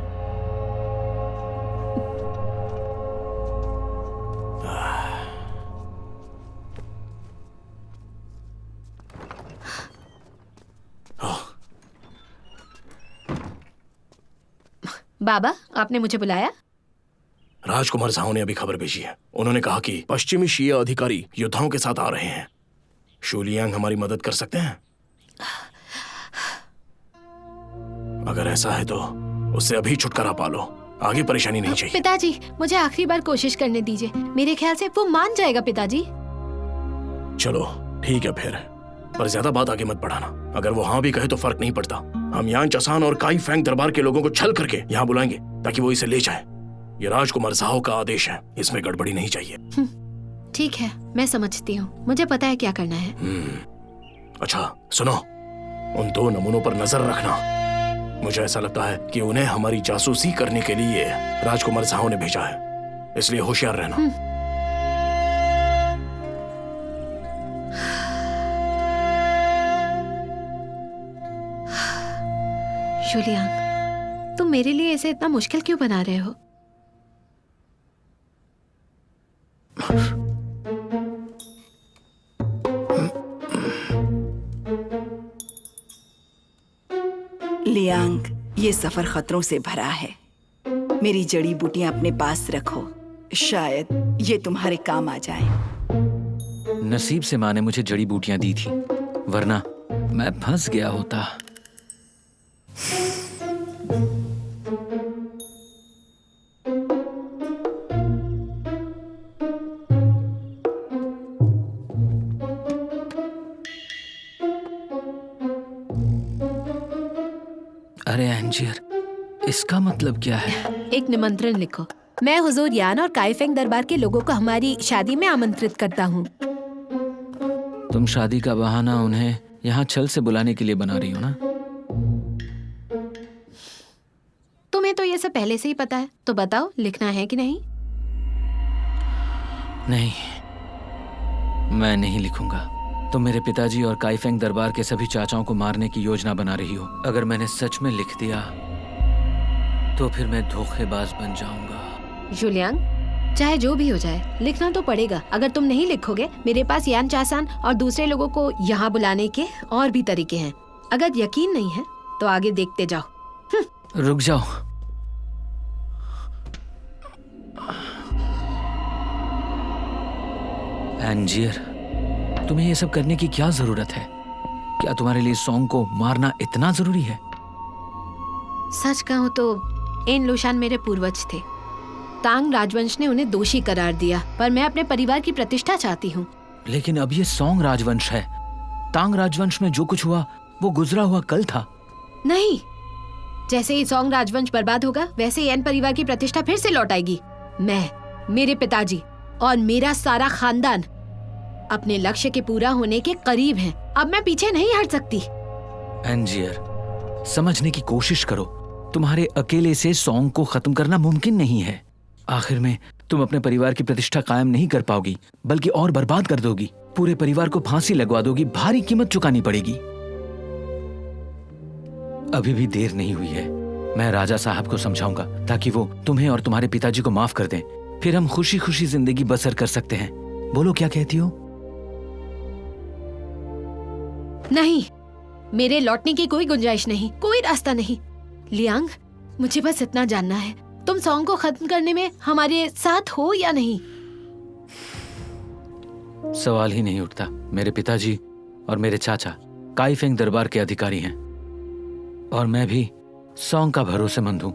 बाबा आपने मुझे बुलाया? राजकुमार साहू ने अभी खबर भेजी है। उन्होंने कहा कि पश्चिमी शिया अधिकारी योद्धाओं के साथ आ रहे हैं। जूलियांग हमारी मदद कर सकते हैं। अगर ऐसा है तो उससे अभी छुटकारा पालो, आगे परेशानी नहीं चाहिए। पिताजी मुझे आखिरी बार कोशिश करने दीजिए, मेरे ख्याल से वो मान जाएगा। पिताजी चलो ठीक है फिर, पर ज्यादा बात आगे मत बढ़ाना। अगर वो हाँ भी कहे तो फर्क नहीं पड़ता। हम यान चसान और काई फेंग दरबार के लोगों को छल करके यहाँ बुलाएंगे ताकि वो इसे ले जाए। ये राजकुमार साहू का आदेश है, इसमें गड़बड़ी नहीं चाहिए। ठीक है, मैं समझती हूँ, मुझे पता है क्या करना है। अच्छा सुनो, उन दो नमूनों पर नजर रखना। मुझे ऐसा लगता है कि उन्हें हमारी जासूसी करने के लिए राजकुमार साहू ने भेजा है, इसलिए होशियार रहना। जूलियांग, तुम मेरे लिए इसे इतना मुश्किल क्यों बना रहे हो? लियांग, ये सफर खतरों से भरा है। मेरी जड़ी बूटियां अपने पास रखो, शायद ये तुम्हारे काम आ जाए। नसीब से माँ ने मुझे जड़ी बूटियां दी थी, वरना मैं फंस गया होता। अरे एंजियर, इसका मतलब क्या है? एक निमंत्रण लिखो। मैं हुजूर यान और काइफेंग दरबार के लोगों को हमारी शादी में आमंत्रित करता हूँ। तुम शादी का बहाना उन्हें यहाँ छल से बुलाने के लिए बना रही हो ना? तुम्हें तो ये सब पहले से ही पता है, तो बताओ लिखना है कि नहीं? नहीं, मैं नहीं लिखूंगा। तुम मेरे पिताजी और काइफेंग दरबार के सभी चाचाओं को मारने की योजना बना रही हो। अगर मैंने सच में लिख दिया तो फिर मैं धोखेबाज बन जाऊंगा। जुलियांग, चाहे जो भी हो जाए, लिखना तो पड़ेगा। अगर तुम नहीं लिखोगे, मेरे पास यान चासान और दूसरे लोगों को यहाँ बुलाने के और भी तरीके हैं। अगर यकीन नहीं है तो आगे देखते जाओ। रुक जाओ। एंजियर, तुम्हें ये सब करने की क्या जरूरत है? क्या तुम्हारे लिए सॉन्ग को मारना इतना जरूरी है? सच कहूँ तो एन लोशान मेरे पूर्वज थे। तांग राजवंश ने उन्हें दोषी करार दिया, पर मैं अपने परिवार की प्रतिष्ठा चाहती हूँ। लेकिन अब ये सॉन्ग राजवंश है। तांग राजवंश में जो कुछ हुआ वो गुजरा हुआ कल था। नहीं, जैसे ही सॉन्ग राजवंश बर्बाद होगा, वैसे ही एन परिवार की प्रतिष्ठा फिर से लौट आएगी। मैं, मेरे पिताजी और मेरा सारा खानदान अपने लक्ष्य के पूरा होने के करीब हैं। अब मैं पीछे नहीं हट सकती। एंजियर, समझने की कोशिश करो। तुम्हारे अकेले से सॉन्ग को खत्म करना मुमकिन नहीं है। आखिर में तुम अपने परिवार की प्रतिष्ठा कायम नहीं कर पाओगी, बल्कि और बर्बाद कर दोगी। पूरे परिवार को फांसी लगवा दोगी। भारी कीमत चुकानी पड़ेगी। अभी भी देर नहीं हुई है। मैं राजा साहब को समझाऊंगा ताकि वो तुम्हें और तुम्हारे पिताजी को माफ कर दें। फिर हम खुशी खुशी जिंदगी बसर कर सकते हैं। बोलो, क्या कहती हो? नहीं, मेरे लौटने की कोई गुंजाइश नहीं, कोई रास्ता नहीं। लियांग, मुझे बस इतना जानना है, तुम सॉन्ग को खत्म करने में हमारे साथ हो या नहीं? सवाल ही नहीं उठता। मेरे पिताजी और मेरे चाचा काइफेंग दरबार के अधिकारी हैं और मैं भी सॉन्ग का भरोसेमंद हूँ।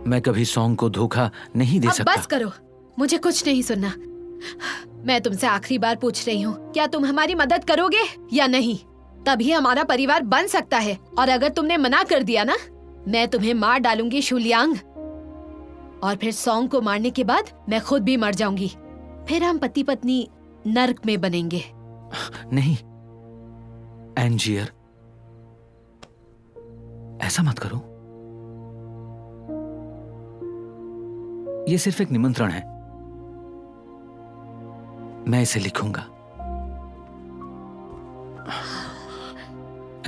मैं कभी सॉन्ग को धोखा नहीं दे सकता। बस करो, मुझे कुछ नहीं सुनना। मैं तुमसे आखिरी बार पूछ रही हूँ, क्या तुम हमारी मदद करोगे या नहीं? तभी हमारा परिवार बन सकता है। और अगर तुमने मना कर दिया ना, मैं तुम्हें मार डालूंगी शुलियांग। और फिर सॉन्ग को मारने के बाद मैं खुद भी मर जाऊंगी। फिर हम पति पत्नी नर्क में बनेंगे। नहीं एंजियर, ऐसा मत करो। ये सिर्फ एक निमंत्रण है। मैं इसे लिखूंगा।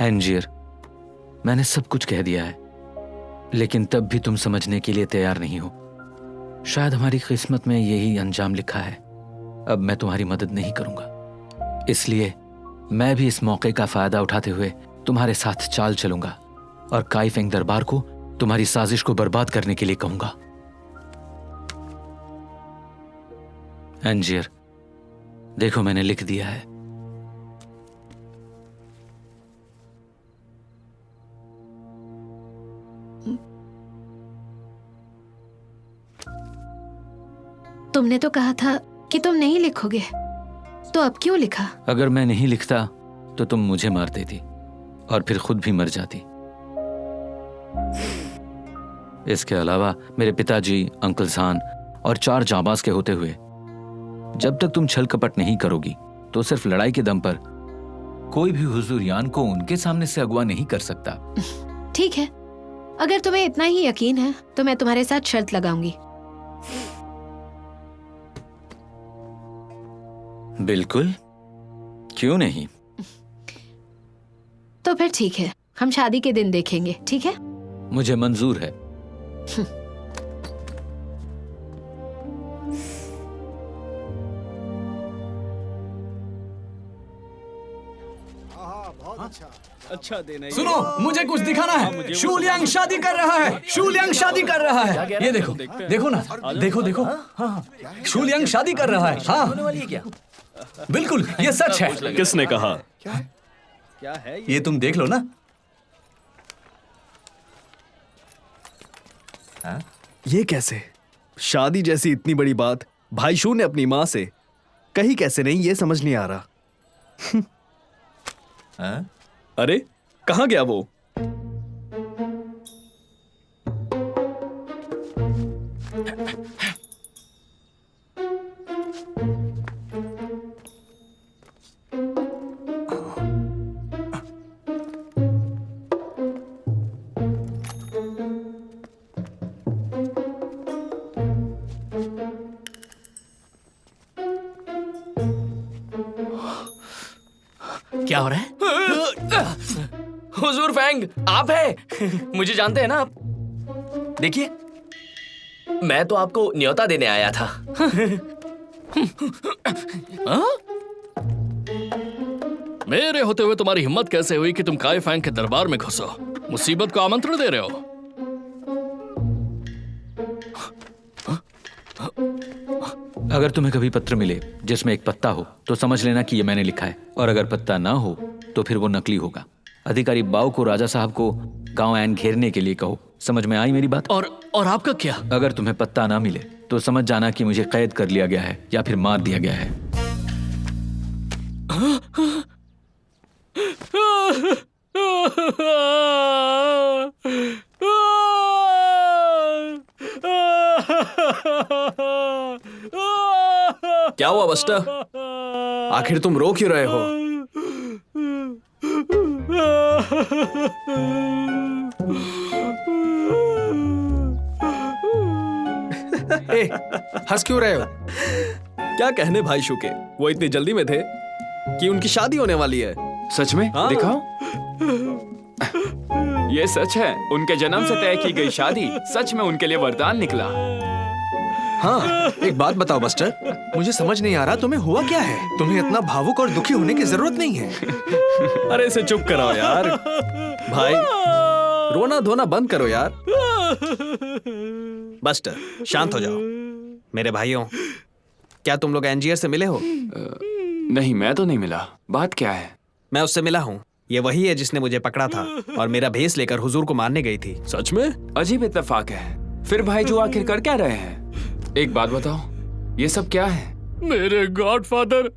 एंजियर, मैंने सब कुछ कह दिया है, लेकिन तब भी तुम समझने के लिए तैयार नहीं हो। शायद हमारी किस्मत में यही अंजाम लिखा है। अब मैं तुम्हारी मदद नहीं करूंगा, इसलिए मैं भी इस मौके का फायदा उठाते हुए तुम्हारे साथ चाल चलूंगा और काइफेंग दरबार को तुम्हारी साजिश को बर्बाद करने के लिए कहूंगा। एंजियर, देखो मैंने लिख दिया है। तुमने तो कहा था कि तुम नहीं लिखोगे, तो अब क्यों लिखा? अगर मैं नहीं लिखता तो तुम मुझे मार देती और फिर खुद भी मर जाती। इसके अलावा मेरे पिताजी, अंकल सान और 4 जाबाज के होते हुए जब तक तुम छल कपट नहीं करोगी तो सिर्फ लड़ाई के दम पर कोई भी हुजूर यान को उनके सामने से अगवा नहीं कर सकता। ठीक है, अगर तुम्हें इतना ही यकीन है तो मैं तुम्हारे साथ शर्त लगाऊंगी। बिल्कुल, क्यों नहीं? तो फिर ठीक है, हम शादी के दिन देखेंगे। ठीक है, मुझे मंजूर है। अच्छा देना। सुनो, मुझे कुछ दिखाना है। शुलियांग शादी कर रहा है। शुलियांग शादी कर रहा है। ये देखो, देखो ना, देखो देखो। हाँ, शुलियांग शादी कर रहा है। हाँ, बिल्कुल, ये सच है। किसने कहा? क्या है ये? तुम देख लो ना। ये कैसे? शादी जैसी इतनी बड़ी बात भाई शू ने अपनी माँ से कही कैसे नहीं, ये समझ नहीं आ रहा। अरे कहाँ गया वो? क्या हो रहा है? हुजूर फैंग, आप हैं? मुझे जानते हैं ना आप? देखिए, मैं तो आपको न्योता देने आया था। मेरे होते हुए तुम्हारी हिम्मत कैसे हुई कि तुम काय फैंग के दरबार में घुसो? मुसीबत को आमंत्रण दे रहे हो? अगर तुम्हें कभी पत्र मिले जिसमें एक पत्ता हो तो समझ लेना कि ये मैंने लिखा है, और अगर पत्ता ना हो तो फिर वो नकली होगा। अधिकारी बाव को राजा साहब को गांव ऐन घेरने के लिए कहो। समझ में आई मेरी बात? और आपका क्या? अगर तुम्हें पत्ता ना मिले तो समझ जाना कि मुझे कैद कर लिया गया है या फिर मार दिया गया है। क्या हुआ बस्टर? आखिर तुम रो क्यों रहे हो? ए, हंस क्यों रहे हो? क्या कहने भाई शू के? वो इतनी जल्दी में थे कि उनकी शादी होने वाली है। सच में? हाँ? दिखाओ। ये सच है, उनके जन्म से तय की गई शादी सच में उनके लिए वरदान निकला। हाँ, एक बात बताओ बस्टर, मुझे समझ नहीं आ रहा तुम्हें हुआ क्या है? तुम्हें इतना भावुक और दुखी होने की जरूरत नहीं है। अरे इसे चुप कराओ यार। भाई, रोना धोना बंद करो यार। बस्टर, शांत हो जाओ। मेरे भाइयों, क्या तुम लोग एंजियर से मिले हो? नहीं, मैं तो नहीं मिला। बात क्या है? मैं उससे मिला हूँ। ये वही है जिसने मुझे पकड़ा था और मेरा भेस लेकर हुजूर को मारने गई थी। सच में? अजीब इत्तेफाक है। फिर भाई जो आखिर कर क्या रहे हैं? एक बात बताओ, ये सब क्या है? मेरे गॉडफादर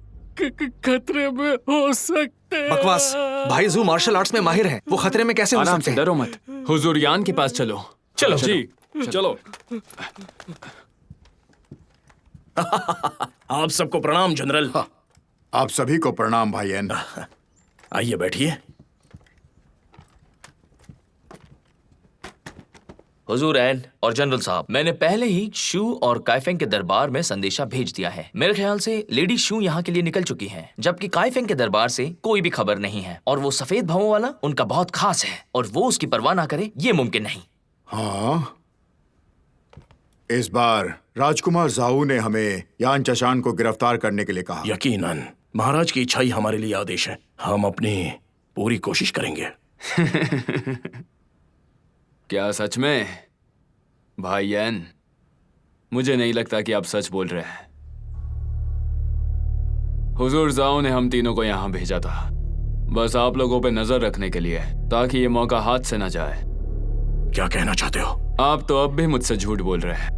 खतरे में हो सकते। बकवास। भाई जू मार्शल आर्ट्स में माहिर है, वो खतरे में कैसे हो सकते हैं? डरो मत। हुजूर यान के पास चलो। चलो जी, चलो। आप सबको प्रणाम जनरल। आप सभी को प्रणाम भाईयन। आइए बैठिए। हुजूर ऐन और जनरल साहब, मैंने पहले ही शू और काइफेंग के दरबार में संदेशा भेज दिया है। मेरे ख्याल से लेडी शू यहाँ के लिए निकल चुकी हैं, जबकि काइफेंग के दरबार से कोई भी खबर नहीं है। और वो सफेद भवों वाला उनका बहुत खास है और वो उसकी परवाह ना करे ये मुमकिन नहीं। हाँ, इस बार राजकुमार जाऊ ने हमें यान चशान को गिरफ्तार करने के लिए कहा। यकीनन महाराज की इच्छा ही हमारे लिए आदेश है। हम अपनी पूरी कोशिश करेंगे। क्या सच में? भाईयन, मुझे नहीं लगता कि आप सच बोल रहे हैं। हुजूर जाओ ने हम तीनों को यहाँ भेजा था, बस आप लोगों पे नजर रखने के लिए, ताकि ये मौका हाथ से न जाए। क्या कहना चाहते हो? आप तो अब भी मुझसे झूठ बोल रहे हैं।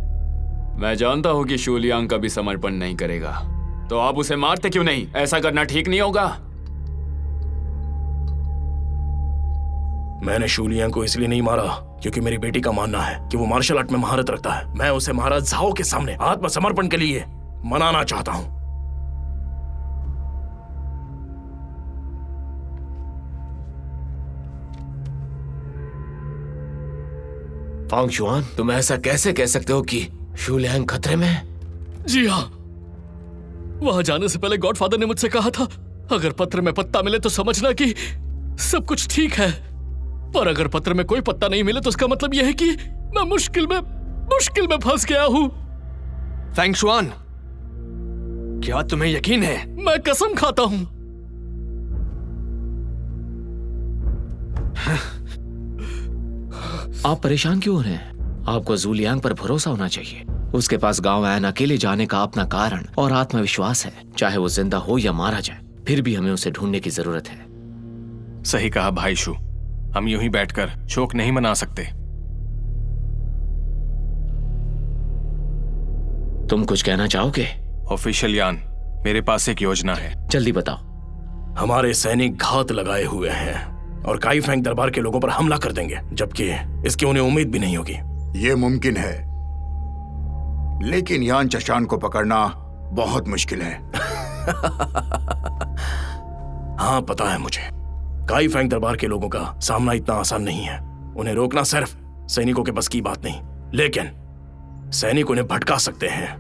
मैं जानता हूँ कि शू लियांग कभी समर्पण नहीं करेगा, तो आप उसे मारते क्यों नहीं? ऐसा करना ठीक नहीं होगा। मैंने शू लियांग को इसलिए नहीं मारा क्योंकि मेरी बेटी का मानना है कि वो मार्शल आर्ट में महारत रखता है। मैं उसे महाराज झाओ के सामने आत्मसमर्पण के लिए मनाना चाहता हूं। फांग शुआन, तुम ऐसा कैसे कह सकते हो कि शू लियांग खतरे में है? जी हाँ, वहां जाने से पहले गॉडफादर ने मुझसे कहा था, अगर पत्र में पत्ता मिले तो समझना कि सब कुछ ठीक है, पर अगर पत्र में कोई पत्ता नहीं मिले तो उसका मतलब यह है कि मैं मुश्किल में फंस गया हूं। फैंग शुआन, क्या तुम्हें यकीन है? मैं कसम खाता हूं। आप परेशान क्यों हो रहे हैं? आपको जू लियांग पर भरोसा होना चाहिए। उसके पास गांव ऐन अकेले जाने का अपना कारण और आत्मविश्वास है। चाहे वो जिंदा हो या मारा जाए, फिर भी हमें उसे ढूंढने की जरूरत है। सही कहा भाई शू, हम यूं ही बैठकर शोक नहीं मना सकते। तुम कुछ कहना चाहोगे? ऑफिशियल यान, मेरे पास एक योजना है। जल्दी बताओ। हमारे सैनिक घात लगाए हुए हैं और काइफेंग दरबार के लोगों पर हमला कर देंगे, जबकि इसकी उन्हें उम्मीद भी नहीं होगी। ये मुमकिन है, लेकिन यान चशान को पकड़ना बहुत मुश्किल है। हाँ, पता है मुझे। काइफेंग दरबार के लोगों का सामना इतना आसान नहीं है। उन्हें रोकना सिर्फ सैनिकों के बस की बात नहीं, लेकिन सैनिक उन्हें भटका सकते हैं।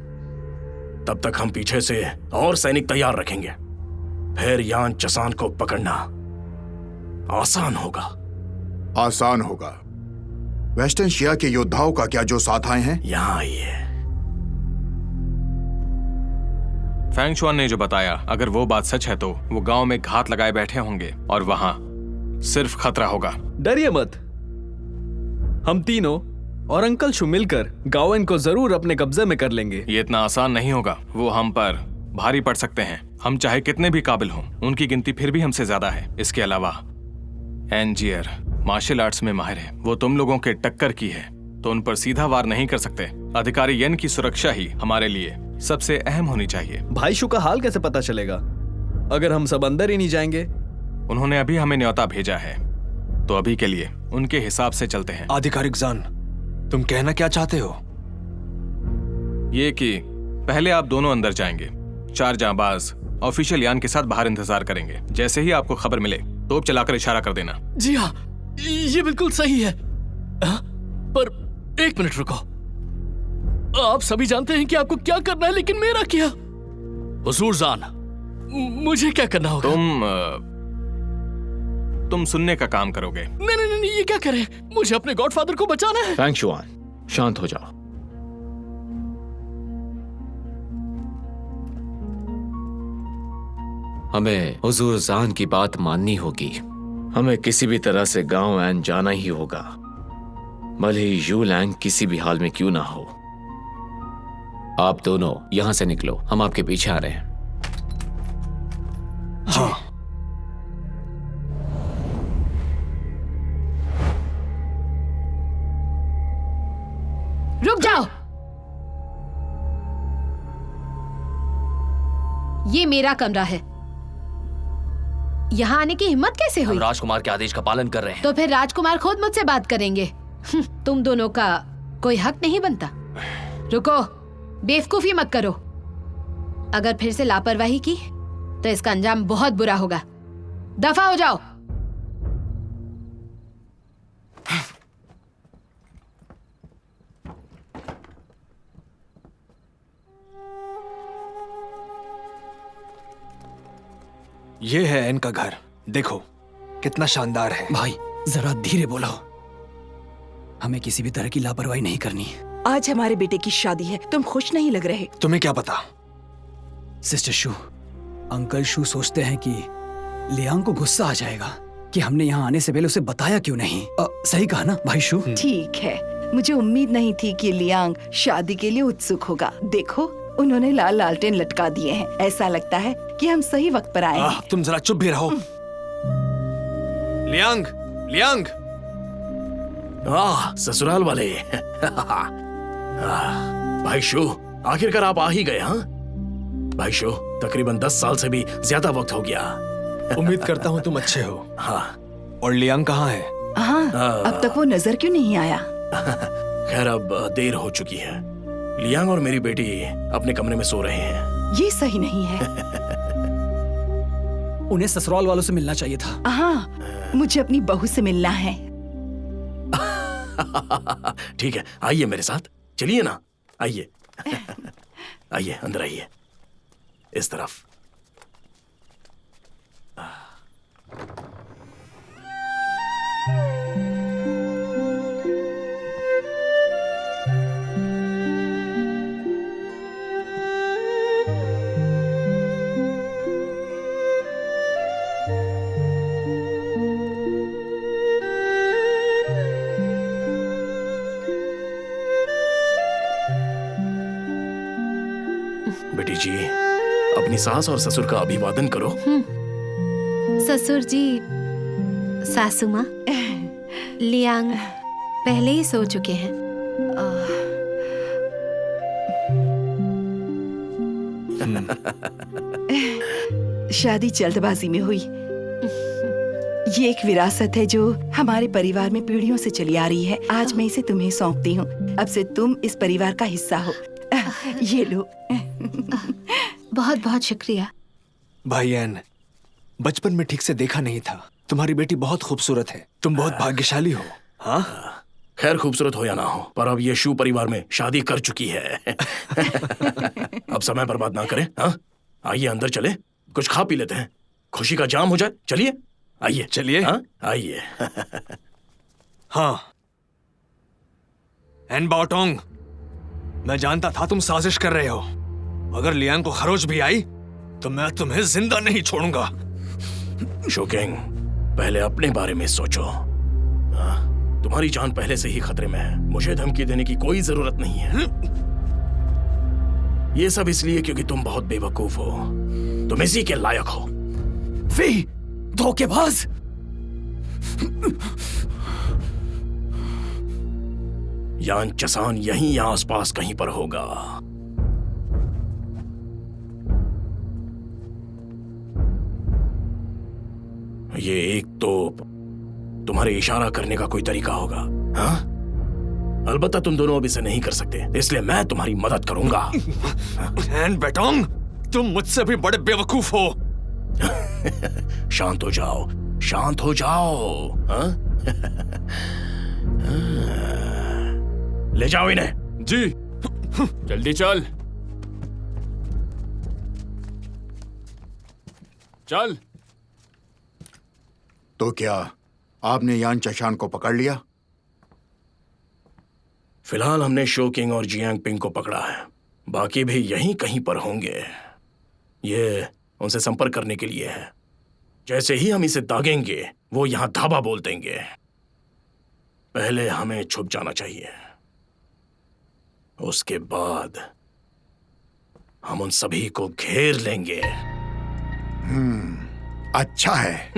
तब तक हम पीछे से और सैनिक तैयार रखेंगे। फिर यान चसान को पकड़ना आसान होगा। आसान होगा? वेस्टर्न शिया के योद्धाओं का क्या जो साथ आए हैं? यहाँ आइए। फैंग शुआन ने जो बताया, अगर वो बात सच है तो वो गांव में घात लगाए बैठे होंगे और वहां सिर्फ खतरा होगा। डरिए मत, हम तीनों और अंकल शू मिलकर गाओन को जरूर अपने कब्जे में कर लेंगे। ये इतना आसान नहीं होगा, वो हम पर भारी पड़ सकते हैं। हम चाहे कितने भी काबिल हों, उनकी गिनती फिर भी हमसे ज्यादा है। इसके अलावा एनजियर मार्शल आर्ट्स में माहिर है, वो तुम लोगों के टक्कर की है तो उन पर सीधा वार नहीं कर सकते। अधिकारी येन की सुरक्षा ही हमारे लिए सबसे अहम होनी चाहिए। भाई शू का हाल कैसे पता चलेगा अगर हम सब अंदर ही नहीं जाएंगे? उन्होंने अभी हमें न्योता भेजा है, तो अभी के लिए उनके हिसाब से चलते हैं। आधिकारिक जान, तुम कहना क्या चाहते हो? ये कि पहले आप दोनों अंदर जाएंगे, 4 जांबाज ऑफिशियल यान के साथ बाहर इंतजार करेंगे। जैसे ही आपको खबर मिले तोप चलाकर इशारा कर देना। जी हाँ, ये बिल्कुल सही है। पर एक मिनट रुको, आप सभी जानते हैं कि आपको क्या करना है, लेकिन मेरा क्या? हुजूर जान, मुझे क्या करना होगा? तुम सुनने का काम करोगे। नहीं नहीं नहीं, ये क्या करे? मुझे अपने गॉडफादर को बचाना है। फैंग शुआन, शांत हो जाओ। हमें हुजूर जान की बात माननी होगी। हमें किसी भी तरह से गांव एन जाना ही होगा, भले ही यू लैंग किसी भी हाल में क्यों ना हो। आप दोनों यहां से निकलो, हम आपके पीछे आ रहे हैं। हाँ। रुक जाओ, ये मेरा कमरा है। यहाँ आने की हिम्मत कैसे हुई? हम राजकुमार के आदेश का पालन कर रहे हैं। तो फिर राजकुमार खुद मुझसे बात करेंगे। तुम दोनों का कोई हक नहीं बनता। रुको, बेवकूफी मत करो। अगर फिर से लापरवाही की तो इसका अंजाम बहुत बुरा होगा। दफा हो जाओ। ये है एन का घर, देखो कितना शानदार है। भाई जरा धीरे बोलो, हमें किसी भी तरह की लापरवाही नहीं करनी। आज हमारे बेटे की शादी है, तुम खुश नहीं लग रहे। तुम्हें क्या पता? सिस्टर शू, अंकल शू सोचते हैं कि लियांग को गुस्सा आ जाएगा कि हमने यहाँ आने से पहले उसे बताया क्यों नहीं। सही कहा ना भाई शू? ठीक है, मुझे उम्मीद नहीं थी कि लियांग शादी के लिए उत्सुक होगा। देखो, उन्होंने लाल लालटेन लटका दिए हैं। ऐसा लगता है कि हम सही वक्त पर आए हैं। तुम जरा चुप भी रहो। Liang, Liang. ससुराल वाले। भाई शो, आखिरकार आप आ ही गए। हाँ भाई शो, तकरीबन 10 साल से भी ज्यादा वक्त हो गया। उम्मीद करता हूँ तुम अच्छे हो। हाँ। और लियांग कहाँ है? हाँ, अब तक वो नजर क्यों नहीं आया? खैर, अब देर हो चुकी है। लियांग और मेरी बेटी अपने कमरे में सो रहे हैं। ये सही नहीं है। उन्हें ससुराल वालों से मिलना चाहिए था। हाँ, मुझे अपनी बहू से मिलना है। ठीक है, आइए मेरे साथ, चलिए ना, आइए। आइए, अंदर आइए, इस तरफ। बेटी जी, अपनी सास और ससुर का अभिवादन करो। ससुर जी, सासू माँ, लियांग पहले ही सो चुके हैं। शादी जल्दबाजी में हुई। ये एक विरासत है जो हमारे परिवार में पीढ़ियों से चली आ रही है। आज मैं इसे तुम्हें सौंपती हूँ। अब से तुम इस परिवार का हिस्सा हो। ये लो। बहुत बहुत शुक्रिया। भाई एन, बचपन में ठीक से देखा नहीं था। तुम्हारी बेटी बहुत खूबसूरत है। तुम बहुत भाग्यशाली हो। हाँ, खैर खूबसूरत हो या ना हो, पर अब ये शू परिवार में शादी कर चुकी है। अब समय बर्बाद ना करें। हाँ, आइए अंदर चले, कुछ खा पी लेते हैं। खुशी का जाम हो जाए। चलिए आइए, चलिए। हाँ आइए। हाँ एन बाओटोंग, मैं जानता था तुम साजिश कर रहे हो। अगर लियांग को खरोच भी आई तो मैं तुम्हें जिंदा नहीं छोड़ूंगा। शोकिंग, पहले अपने बारे में सोचो। तुम्हारी जान पहले से ही खतरे में है। मुझे धमकी देने की कोई जरूरत नहीं है। ये सब इसलिए क्योंकि तुम बहुत बेवकूफ हो। तुम इसी के लायक हो। वी धोखेबाज। यान चसान यहीं आसपास कहीं पर होगा। ये एक तोप तुम्हारे इशारा करने का कोई तरीका होगा। हाँ? अलबत्ता तुम दोनों अब इसे नहीं कर सकते, इसलिए मैं तुम्हारी मदद करूंगा। एन बेटोंग, तुम मुझसे भी बड़े बेवकूफ हो। शांत हो जाओ, शांत हो जाओ। हाँ? ले जाओ इन्हें। जी। जल्दी चल चल। तो क्या आपने यान चशान को पकड़ लिया? फिलहाल हमने शोकिंग और जियांग पिंग को पकड़ा है। बाकी भी यहीं कहीं पर होंगे। ये उनसे संपर्क करने के लिए है। जैसे ही हम इसे दागेंगे वो यहां धाबा बोल देंगे। पहले हमें छुप जाना चाहिए, उसके बाद हम उन सभी को घेर लेंगे। अच्छा है।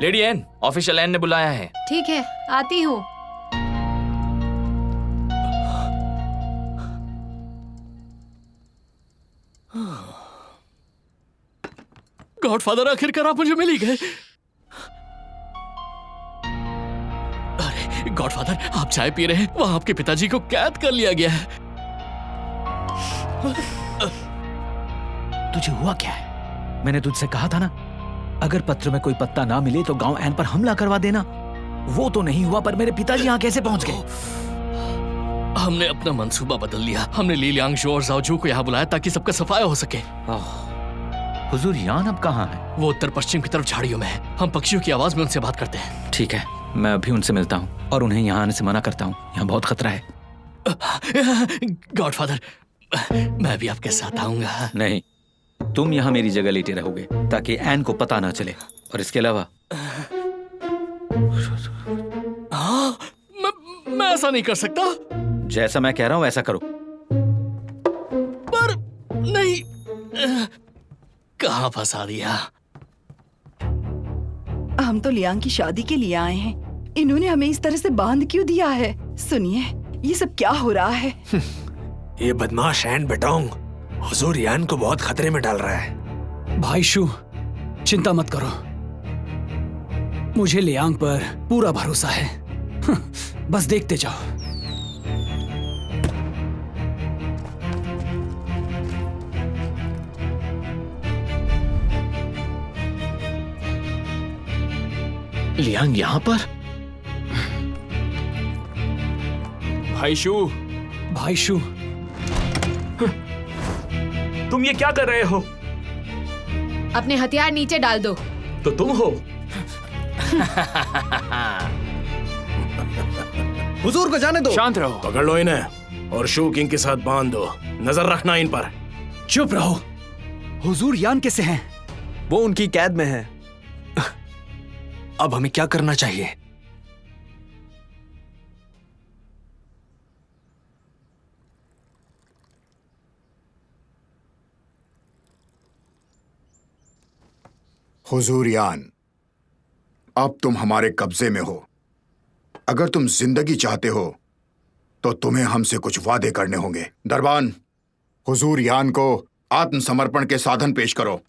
लेडी एन, ऑफिशियल एन ने बुलाया है। ठीक है, आती हूँ। गॉडफादर, आखिरकार आप मुझे मिल ही गए। अरे गॉडफादर, आप चाय पी रहे हैं, वहां आपके पिताजी को कैद कर लिया गया है। तुझे हुआ क्या है? मैंने तुझसे कहा था ना, अगर पत्र में कोई पत्ता ना मिले तो गांव एन पर हमला करवा देना। वो तो नहीं हुआ, पर मेरे पिताजी यहाँ कैसे पहुंच गए? हमने अपना मंसूबा बदल लिया। हमने ली लियांगजू और जाओजू को यहाँ बुलाया ताकि सबका सफाया हो सके। हुजूर यान अब कहाँ है? वो उत्तर पश्चिम की तरफ झाड़ियों में है। हम पक्षियों की आवाज में उनसे बात करते हैं। ठीक है, मैं अभी उनसे मिलता हूँ और उन्हें यहाँ आने से मना करता हूँ। यहाँ बहुत खतरा है। गॉडफादर, मैं भी आपके साथ आऊंगा। नहीं, तुम यहाँ मेरी जगह लेटे रहोगे ताकि एन को पता ना चले। और इसके अलावा मैं ऐसा नहीं कर सकता। जैसा मैं कह रहा हूँ वैसा करो। पर नहीं, कहाँ फंसा दिया? हम तो लियांग की शादी के लिए आए हैं। इन्होंने हमें इस तरह से बांध क्यों दिया है? सुनिए, ये सब क्या हो रहा है? ये बदमाश एन बेटोंग हुजूर यान को बहुत खतरे में डाल रहा है। भाई शू, चिंता मत करो, मुझे लियांग पर पूरा भरोसा है। बस देखते जाओ। लियांग यहाँ पर? भाई शू, तुम ये क्या कर रहे हो? अपने हथियार नीचे डाल दो। तो तुम हो? हुजूर को जाने दो। शांत रहो। पकड़ लो इन्हें और शू किंग के साथ बांध दो। नजर रखना इन पर। चुप रहो। हुजूर यान कैसे हैं? वो उनकी कैद में है। अब हमें क्या करना चाहिए? हुजूर यान, अब तुम हमारे कब्जे में हो। अगर तुम जिंदगी चाहते हो तो तुम्हें हमसे कुछ वादे करने होंगे। दरबान, हुजूर यान को आत्मसमर्पण के साधन पेश करो।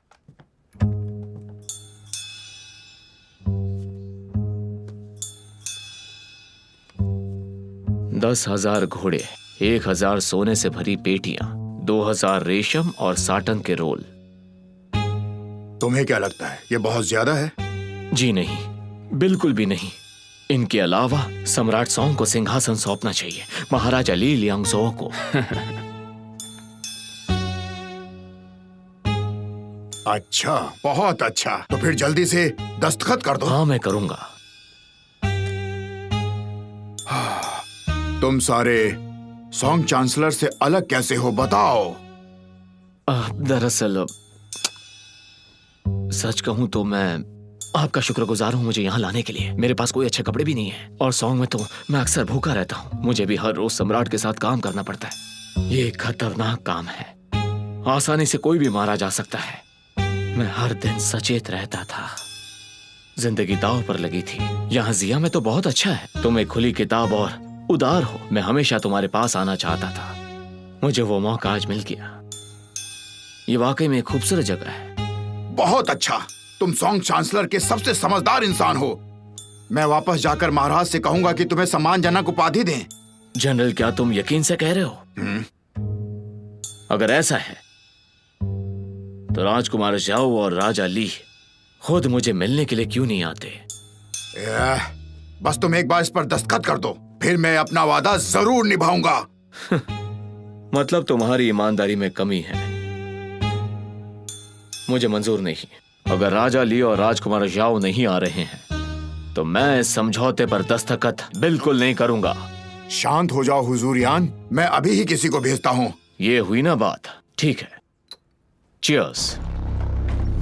दस 10,000 घोड़े, 1,000 सोने से भरी पेटियां, 2,000 रेशम और साटन के रोल। तुम्हें क्या लगता है, ये बहुत ज्यादा है? जी नहीं, बिल्कुल भी नहीं। इनके अलावा सम्राट सॉन्ग को सिंहासन सौंपना चाहिए, महाराजा ली लियांगजो को। अच्छा, बहुत अच्छा। तो फिर जल्दी से दस्तखत कर दो। हाँ, मैं करूंगा। तुम सारे सॉन्ग चांसलर से अलग कैसे हो, बताओ। दरअसल सच कहूं तो मैं आपका शुक्रगुजार हूं मुझे यहाँ लाने के लिए। मेरे पास कोई अच्छे कपड़े भी नहीं है और सॉन्ग में तो मैं अक्सर भूखा रहता हूँ। मुझे भी हर रोज सम्राट के साथ काम करना पड़ता है। ये एक खतरनाक काम है, आसानी से कोई भी मारा जा सकता है। मैं हर दिन सचेत रहता था, जिंदगी दांव पर लगी थी। यहाँ जिया में तो बहुत अच्छा है, तुम एक खुली किताब और उदार हो। मैं हमेशा तुम्हारे पास आना चाहता था, मुझे वो मौका आज मिल गया। ये वाकई में एक खूबसूरत जगह है। बहुत अच्छा, तुम सॉन्ग चांसलर के सबसे समझदार इंसान हो। मैं वापस जाकर महाराज से कहूंगा कि तुम्हें सम्मानजनक उपाधि दें। जनरल, क्या तुम यकीन से कह रहे हो? अगर ऐसा है तो राजकुमार जाओ और राजा ली खुद मुझे मिलने के लिए क्यों नहीं आते? बस तुम एक बार इस पर दस्तखत कर दो, फिर मैं अपना वादा जरूर निभाऊंगा। मतलब तुम्हारी ईमानदारी में कमी है, मुझे मंजूर नहीं। अगर राजा ली और राजकुमार जाओ नहीं आ रहे हैं तो मैं इस समझौते पर दस्तखत बिल्कुल नहीं करूंगा। शांत हो जाओ हुजूरियान, मैं अभी ही किसी को भेजता हूँ। ये हुई ना बात, ठीक है। चीयर्स।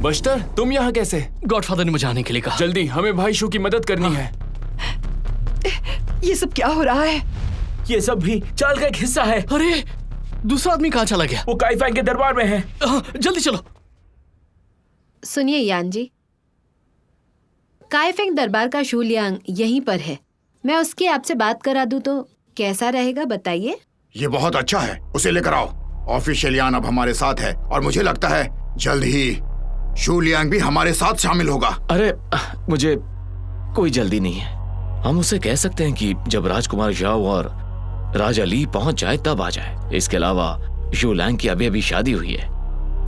बस्टर, तुम यहाँ कैसे? गॉडफादर ने मुझे आने के लिए कहा। जल्दी, हमें भाई शू की मदद करनी है। ये सब क्या हो रहा है? ये सब भी चाल का एक हिस्सा है। अरे, दूसरा आदमी कहाँ चला गया? वो काइफेंग के दरबार में है। जल्दी चलो। सुनिए यान जी, काइफेंग दरबार का शू लियांग यहीं पर है। मैं उसकी आपसे बात करा दूं तो कैसा रहेगा, बताइए? ये बहुत अच्छा है, उसे लेकर आओ। ऑफिशियल यान अब हमारे साथ है और मुझे लगता है जल्द ही शू लियांग भी हमारे साथ शामिल होगा। अरे, मुझे कोई जल्दी नहीं है। हम उसे कह सकते हैं कि जब राजकुमार जाओ और राजा ली पहुंच जाए तब आ जाए। इसके अलावा शू लियांग की अभी अभी शादी हुई है,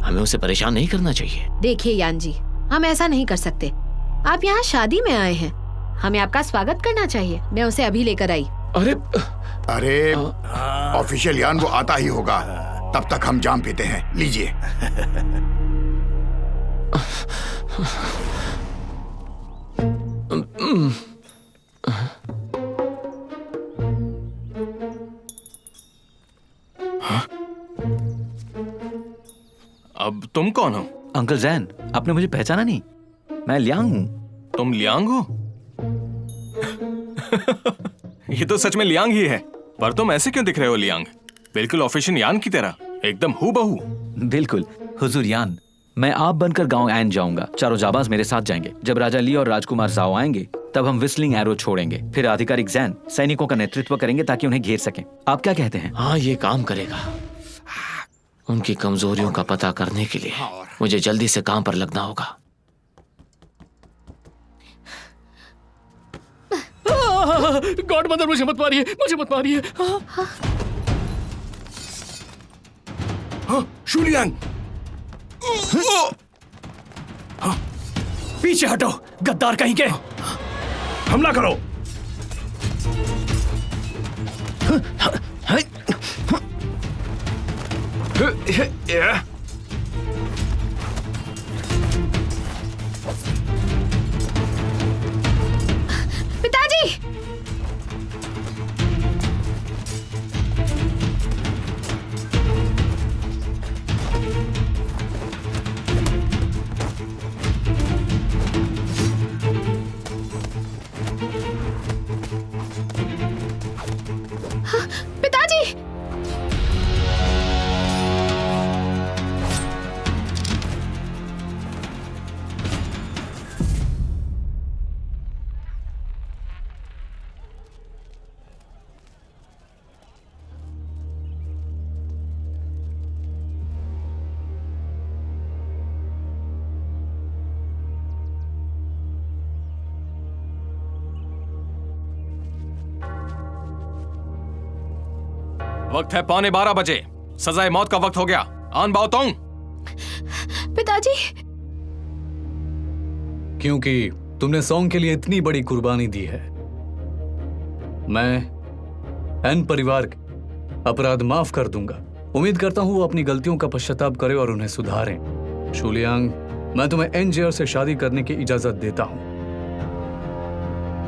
हमें उसे परेशान नहीं करना चाहिए। देखिए यान जी, हम ऐसा नहीं कर सकते। आप यहाँ शादी में आए हैं, हमें आपका स्वागत करना चाहिए। मैं उसे अभी लेकर आई। अरे ऑफिशियल यान वो आता ही होगा, तब तक हम जाम पीते हैं। लीजिए। अब तुम कौन हो? अंकल जैन, आपने मुझे पहचाना नहीं? मैं लियांग हूँ। तुम लियांग हो? ये तो सच में लियांग ही है, पर तुम ऐसे क्यों दिख रहे हो लियांग? बिल्कुल ऑफिशियल यान की तरह, एकदम हूबहू। बिल्कुल हुजूर यान, मैं आप बनकर गांव एन जाऊंगा। चारों जाबाज मेरे साथ जाएंगे। जब राजा ली और राजकुमार जाओ आएंगे तब हम विस्लिंग एरो छोड़ेंगे। फिर आधिकारिक जैन सैनिकों का नेतृत्व करेंगे ताकि उन्हें घेर सकें। आप क्या कहते हैं? हाँ, ये काम करेगा। उनकी कमजोरियों का पता करने के लिए मुझे जल्दी से काम पर लगना होगा। गॉड मदर, मुझे मत मारिए, मुझे मत मारिए। शू लियांग, पीछे हटो, गद्दार कहीं के। हमला करो। पिताजी! पिताजी! वक्त है 11:15 बजे। सजाए मौत का वक्त हो गया। आन बाओ तोंग। पिताजी! क्योंकि तुमने सॉन्ग के लिए इतनी बड़ी कुर्बानी दी है, मैं एन परिवार के अपराध माफ कर दूंगा। उम्मीद करता हूं वो अपनी गलतियों का पश्चाताप करें और उन्हें सुधारें। शूलियांग, मैं तुम्हें एनजेआर से शादी करने की इजाजत देता हूं।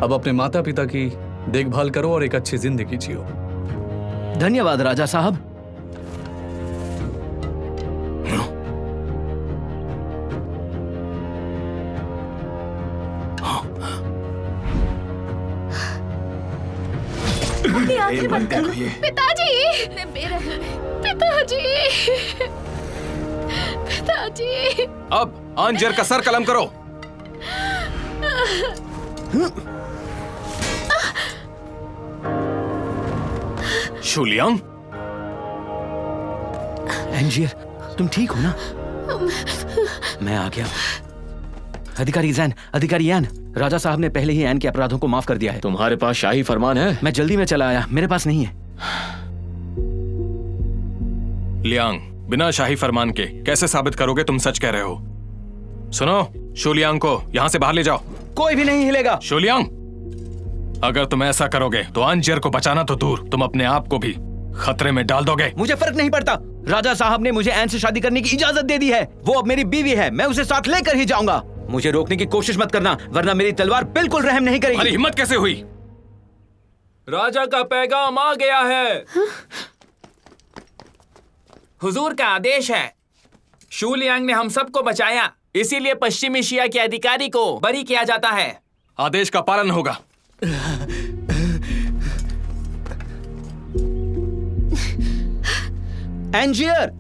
अब अपने माता पिता की देखभाल करो और एक अच्छी जिंदगी जियो। धन्यवाद राजा साहब। आंखें बंद करो। पिताजी, पिताजी, पिताजी। अब आंजर का सर कलम करो। शूलियांग, एंजियर, तुम ठीक हो ना? मैं आ गया। अधिकारी जैन, अधिकारी एन, राजा साहब ने पहले ही एन के अपराधों को माफ कर दिया है। तुम्हारे पास शाही फरमान है? मैं जल्दी में चला आया, मेरे पास नहीं है। लियांग, बिना शाही फरमान के कैसे साबित करोगे तुम सच कह रहे हो? सुनो, शूलियांग को यहाँ से बाहर ले जाओ। कोई भी नहीं हिलेगा। शूलियांग, अगर तुम ऐसा करोगे तो आंजियर को बचाना तो दूर, तुम अपने आप को भी खतरे में डाल दोगे। मुझे फर्क नहीं पड़ता। राजा साहब ने मुझे एन से शादी करने की इजाजत दे दी है। वो अब मेरी बीवी है, मैं उसे साथ लेकर ही जाऊंगा। मुझे रोकने की कोशिश मत करना, वरना मेरी तलवार बिल्कुल रहम नहीं करेगी। अरे हिम्मत कैसे हुई? राजा का पैगाम आ गया है। हुजूर का आदेश है। शूलियांग ने हम सबको बचाया, इसीलिए पश्चिमी शिया के अधिकारी को बरी किया जाता है। आदेश का पालन होगा। एंजियर,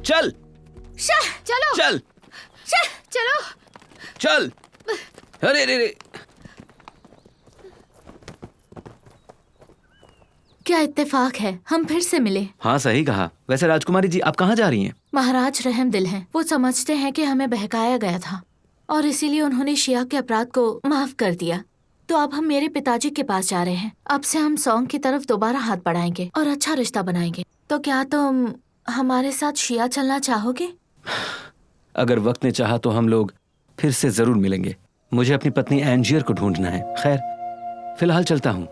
चल चलो चल चलो चल। अरे रे रे, क्या इत्तेफाक है, हम फिर से मिले। हाँ सही कहा। वैसे राजकुमारी जी, आप कहाँ जा रही हैं? महाराज रहम दिल हैं। वो समझते हैं कि हमें बहकाया गया था और इसीलिए उन्होंने शिया के अपराध को माफ कर दिया। तो अब हम मेरे पिताजी के पास जा रहे हैं। अब से हम सॉन्ग की तरफ दोबारा हाथ बढ़ाएंगे और अच्छा रिश्ता बनाएंगे। तो क्या तुम हमारे साथ शिया चलना चाहोगे? अगर वक्त ने चाहा तो हम लोग फिर से जरूर मिलेंगे। मुझे अपनी पत्नी एंजियर को ढूंढना है। खैर, फिलहाल चलता हूँ।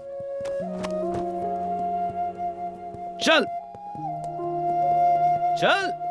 चल चल।